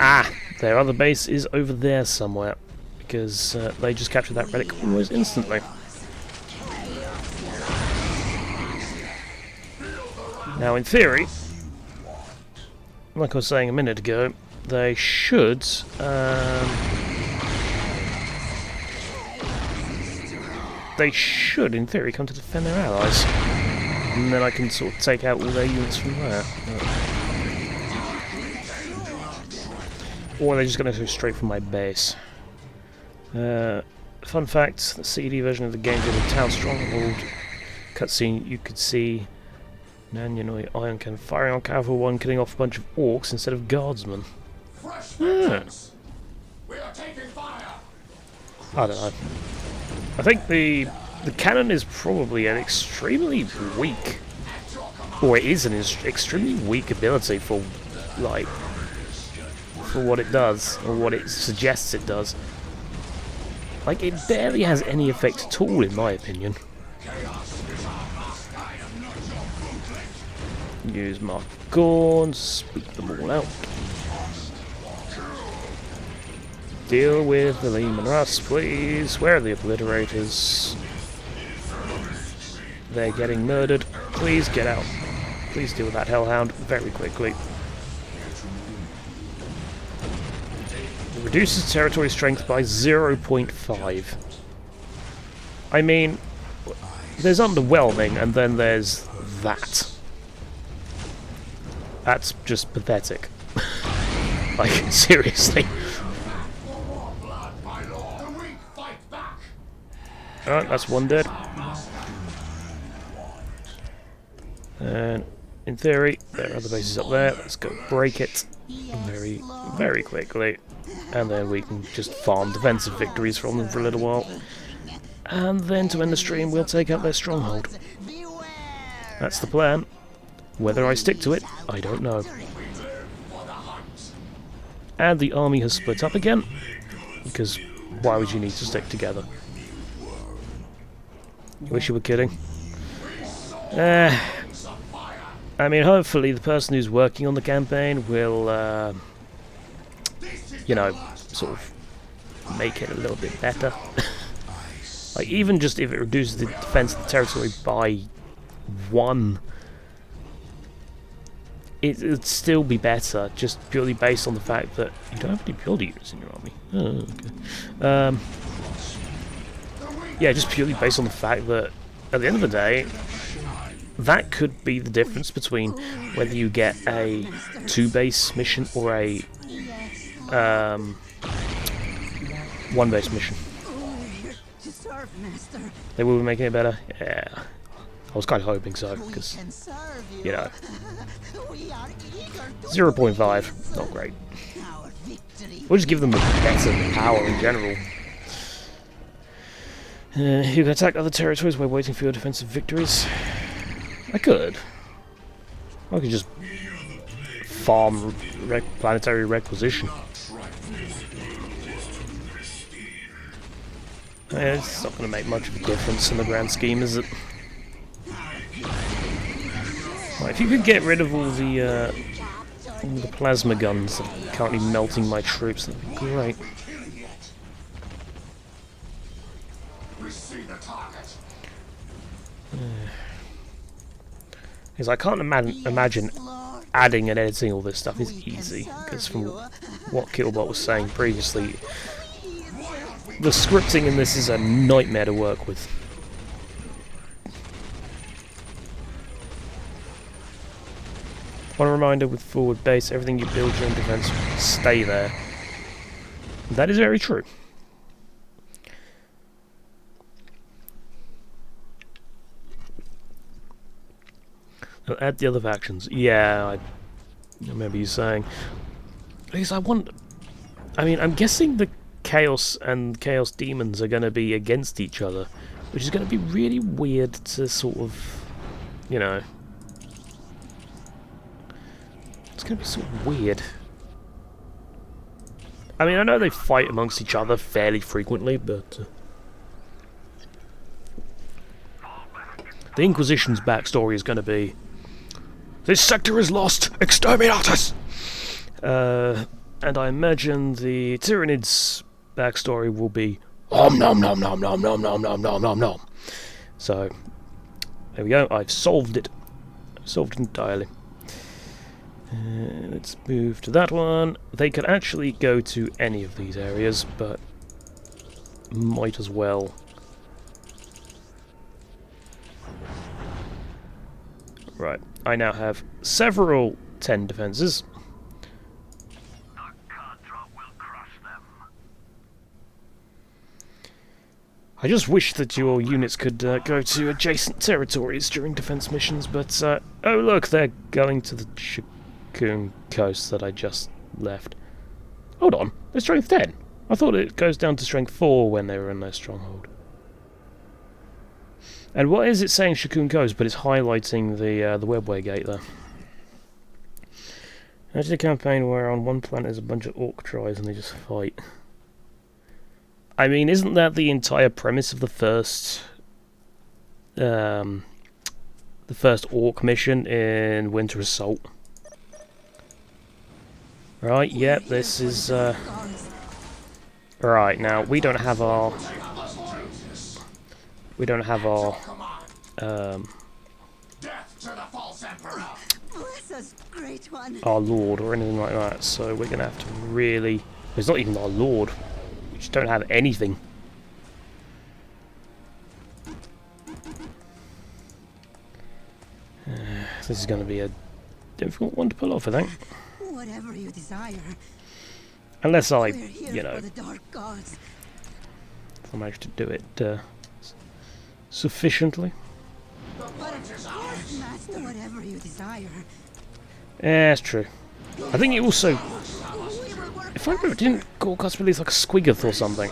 Ah! Their other base is over there somewhere, because they just captured that relic almost instantly. Now in theory, like I was saying a minute ago, they should in theory come to defend their allies, and then I can sort of take out all their units from there. Or they're just going to go straight from my base. Fun fact, the CD version of the game did a town stronghold cutscene. You could see Nanyanoi Iron Cannon firing on Cavalry 1, killing off a bunch of orcs instead of guardsmen. Yeah. We are taking fire. I don't know. I think the cannon is probably an extremely weak, or it is an extremely weak ability for, like, for what it does, or what it suggests it does. Like, it barely has any effect at all, in my opinion. Use Mark of Gorn, speak them all out. Deal with the Leman Russ, please. Where are the obliterators? They're getting murdered. Please get out. Please deal with that Hellhound very quickly. It reduces territory strength by 0.5. I mean, there's underwhelming, and then there's that. That's just pathetic. Like, seriously. Alright, that's one dead. And in theory, there are other bases up there. Let's go break it very, very quickly. And then we can just farm defensive victories from them for a little while. And then to end the stream, we'll take out their stronghold. That's the plan. Whether I stick to it, I don't know. And the army has split up again, because why would you need to stick together? I wish you were kidding. I mean, hopefully the person who's working on the campaign will, you know, sort of make it a little bit better. Like, even just if it reduces the defense of the territory by 1, it'd still be better, just purely based on the fact that you don't have any builder units in your army. Oh, okay. Yeah, just purely based on the fact that, at the end of the day, that could be the difference between whether you get a 2-base mission or a 1-base mission. They will be making it better? Yeah. I was kind of hoping so, because, you know, 0.5, not great. We'll just give them a better power in general. You can attack other territories while waiting for your defensive victories. I could just farm planetary requisition. Yeah, it's not going to make much of a difference in the grand scheme, is it? Right, if you could get rid of all the plasma guns that are currently melting my troops, that'd be great. Because I can't imagine adding and editing all this stuff is easy, because from what Killbot was saying previously, the scripting in this is a nightmare to work with. One reminder with forward base, everything you build during defense will stay there. That is very true. Add the other factions. Yeah, I remember you saying. Because I mean, I'm guessing the Chaos and Chaos Demons are going to be against each other, which is going to be really weird to sort of, you know. It's going to be sort of weird. I mean, I know they fight amongst each other fairly frequently, but... the Inquisition's backstory is going to be... this sector is lost! Exterminate us! And I imagine the Tyranids' backstory will be... om nom nom nom nom nom nom nom nom nom nom. So, there we go, I've solved it. Solved it entirely. Let's move to that one. They could actually go to any of these areas, but might as well. Right, I now have several 10 defenses. I just wish that your units could go to adjacent territories during defense missions, but oh look, they're going to the Shikun coast that I just left. Hold on, they're strength 10. I thought it goes down to strength 4 when they were in their stronghold. And what is it saying Shikun coast, but it's highlighting the webway gate there. Actually, a campaign where on one planet there's a bunch of orc tribes and they just fight. I mean, isn't that the entire premise of the first orc mission in Winter Assault? Right, yep, this is right, now we don't have our our lord or anything like that, so we're gonna have to really... it's not even our lord. We just don't have anything. This is going to be a difficult one to pull off, I think. Whatever you desire. Unless I, We're here you know, for the dark gods. if I manage to do it sufficiently. But of course, Master, whatever you desire. Yeah, that's true. I think it also... if I remember, didn't Gorgas release like a Squiggoth or something?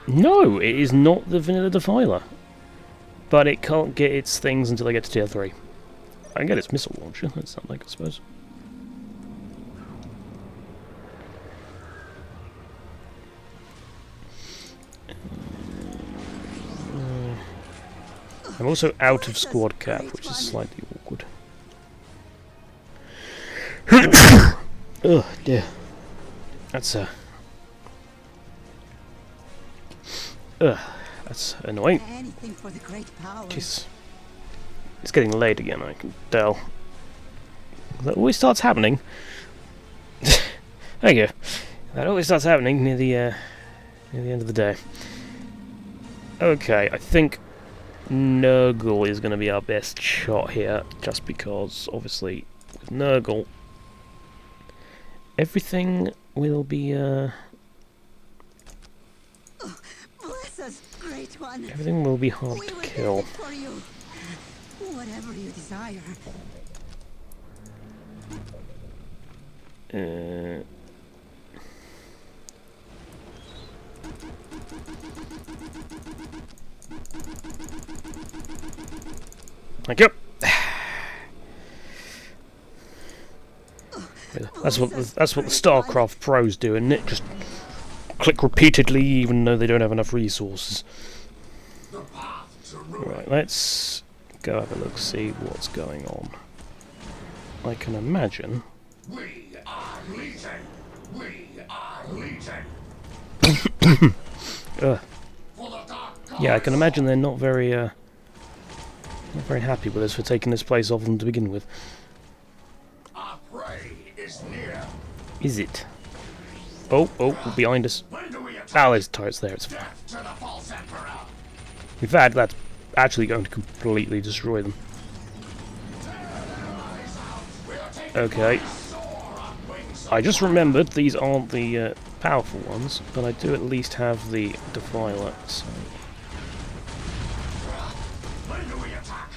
No, it is not the Vanilla Defiler. But it can't get its things until they get to tier 3. I can get its missile launcher, that's something, I suppose. I'm also out of squad cap, which is slightly awkward. Oh dear. That's that's annoying. Anything for the great power. Jeez. It's getting late again, I can tell. That always starts happening. There you go. That always starts happening near the end of the day. Okay, I think Nurgle is going to be our best shot here, just because, obviously, with Nurgle, everything will be, Bless us, great one. everything will be hard We to will kill. do it for you. Whatever you desire. Thank you. That's what the StarCraft pros do, and it just click repeatedly, even though they don't have enough resources. Right, let's go have a look, see what's going on. I can imagine. We are legion. We are legion. Yeah, I can imagine they're not very happy with us for taking this place off them to begin with. Our prey is near. Is it? Oh, behind us. When do we attack? Ah, there's turrets there. It's fine. Death to the false emperor. In fact, that's actually going to completely destroy them. Okay. I just remembered these aren't the powerful ones, but I do at least have the Defiler, so... When do we attack?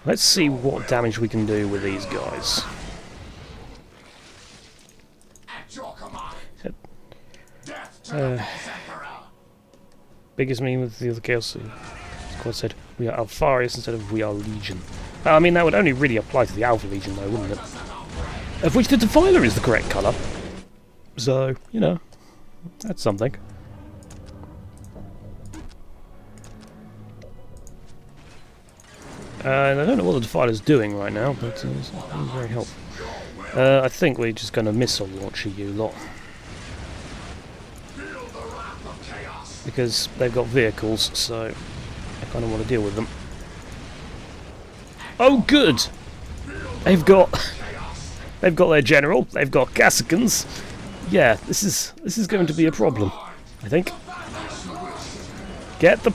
let's see what damage we can do with these guys. At your command. Death to the false emperor. Biggest meme with the other Chaos Squad said, We are Alpharius instead of we are Legion. I mean, that would only really apply to the Alpha Legion, though, wouldn't it? Of which the Defiler is the correct colour. So, you know, that's something. And I don't know what the Defiler's doing right now, but it's not very helpful. I think we're just going to missile launch you lot. Because they've got vehicles, so I kind of want to deal with them. Oh, good! They've got their general. They've got Cassicans. Yeah, this is going to be a problem, I think. Get the...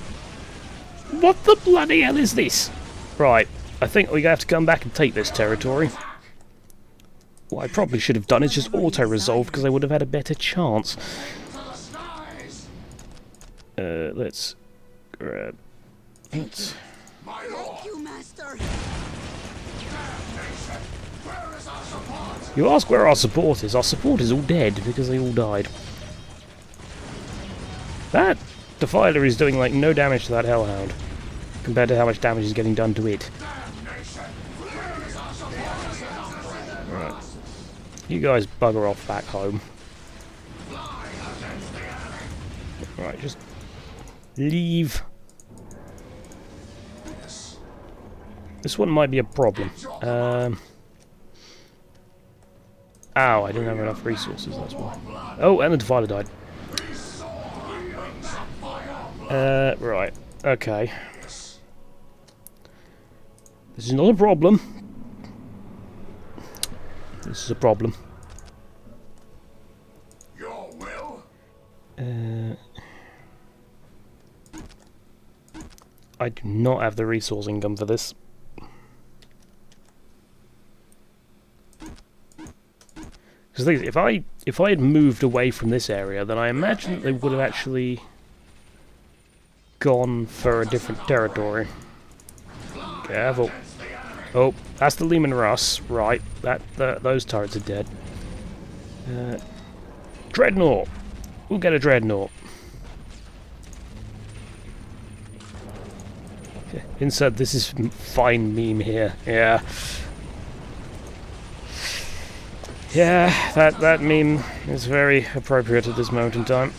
What the bloody hell is this? Right, I think we're going to have to come back and take this territory. What I probably should have done is just auto-resolve, because I would have had a better chance. Let's grab it. Thank you, Master. You ask where our support is. Our support is all dead, because they all died. That Defiler is doing, like, no damage to that Hellhound, compared to how much damage is getting done to it. Right. You guys bugger off back home. Right, just leave. This one might be a problem. Ow, I didn't have enough resources, that's why. Oh, and the Defiler died. Right, okay. This is not a problem. This is a problem. Your will? I do not have the resource income for this. Because if I had moved away from this area, then I imagine that they would have actually gone for a different territory. Careful. Oh, that's the Lehman Russ. Right, those turrets are dead. Dreadnought. We'll get a Dreadnought. Insert this is fine meme here. Yeah. Yeah, that meme is very appropriate at this moment in time.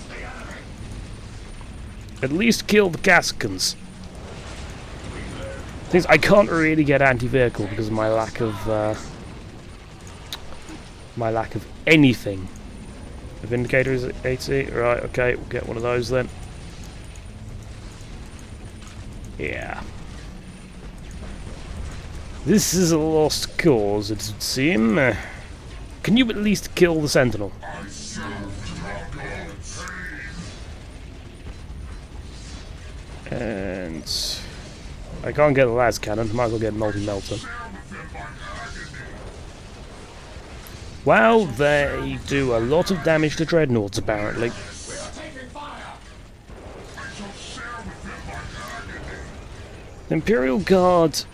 At least kill the Cassicans. Things I can't really get anti-vehicle because of my lack of anything. The Vindicator is at 80. Right, okay, we'll get one of those then. Yeah. This is a lost cause, it would seem. Can you at least kill the Sentinel? And I can't get the las cannon, might as well get multi-melter. Well, they do a lot of damage to dreadnoughts apparently. The Imperial Guard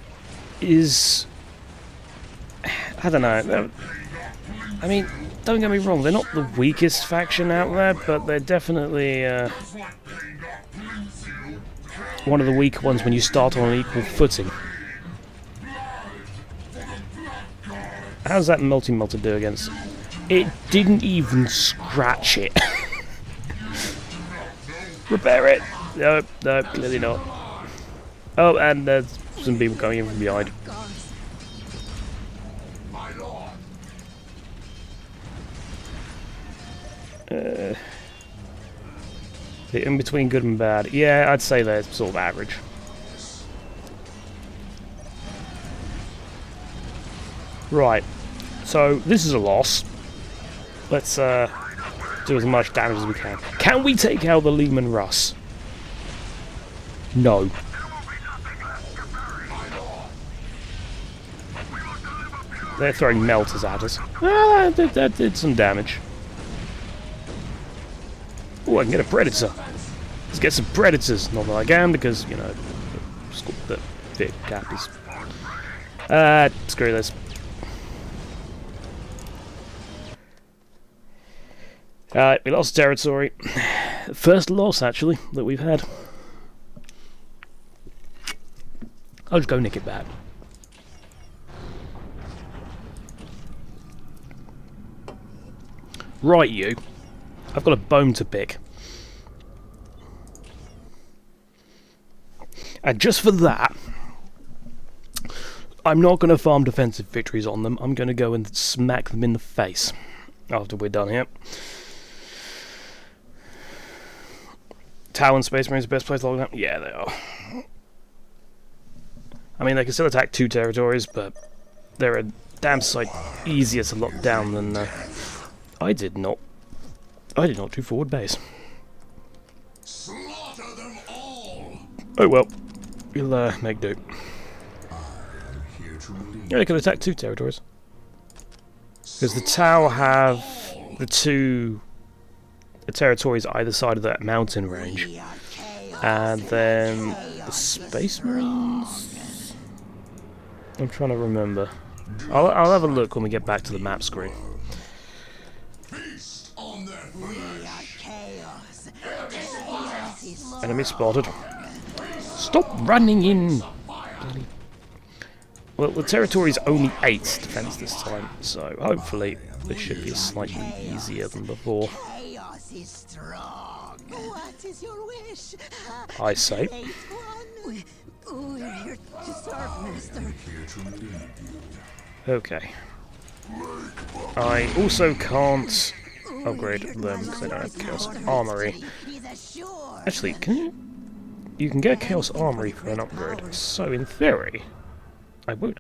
is... I don't know. I mean, don't get me wrong, they're not the weakest faction out there, but they're definitely one of the weaker ones when you start on an equal footing. How's that multi-melter do against... It didn't even scratch it. Repair it! Nope, nope, clearly not. Oh, and there's some people coming in from behind. The in-between good and bad. Yeah, I'd say they're sort of average. Right, so this is a loss. Let's do as much damage as we can. Can we take out the Lehman Russ? No. They're throwing melters at us. Ah, that did some damage. Oh, I can get a Predator. Let's get some Predators. Not that I can, because, you know, the fit cap is... screw this. Alright, we lost territory. First loss, actually, that we've had. I'll just go nick it back. Right, you. I've got a bone to pick. And just for that, I'm not going to farm defensive victories on them. I'm going to go and smack them in the face after we're done here. Tau and Space Marines are the best place to lock down? Yeah, they are. I mean, they can still attack 2 territories, but they're a damn sight easier to lock down than... I did not do forward base. Slaughter them all. Oh well, we'll make do. Here to relieve. Yeah, they can attack 2 territories. Because the Tau have the 2 territories either side of that mountain range. And then the Space Marines? I'm trying to remember. I'll have a look when we get back to the map screen. Feast on their flesh. Enemy spotted. Stop running in! Bloody... Well, the territory's only 8 defense this time, so hopefully this should be slightly easier than before. Chaos is strong. What is your wish? I say. We're here to serve, Master. Here to relieve you. Okay. I also can't upgrade them because I don't have Chaos Armory. Actually, can you? You can get Chaos Armory for an upgrade, so in theory, I won't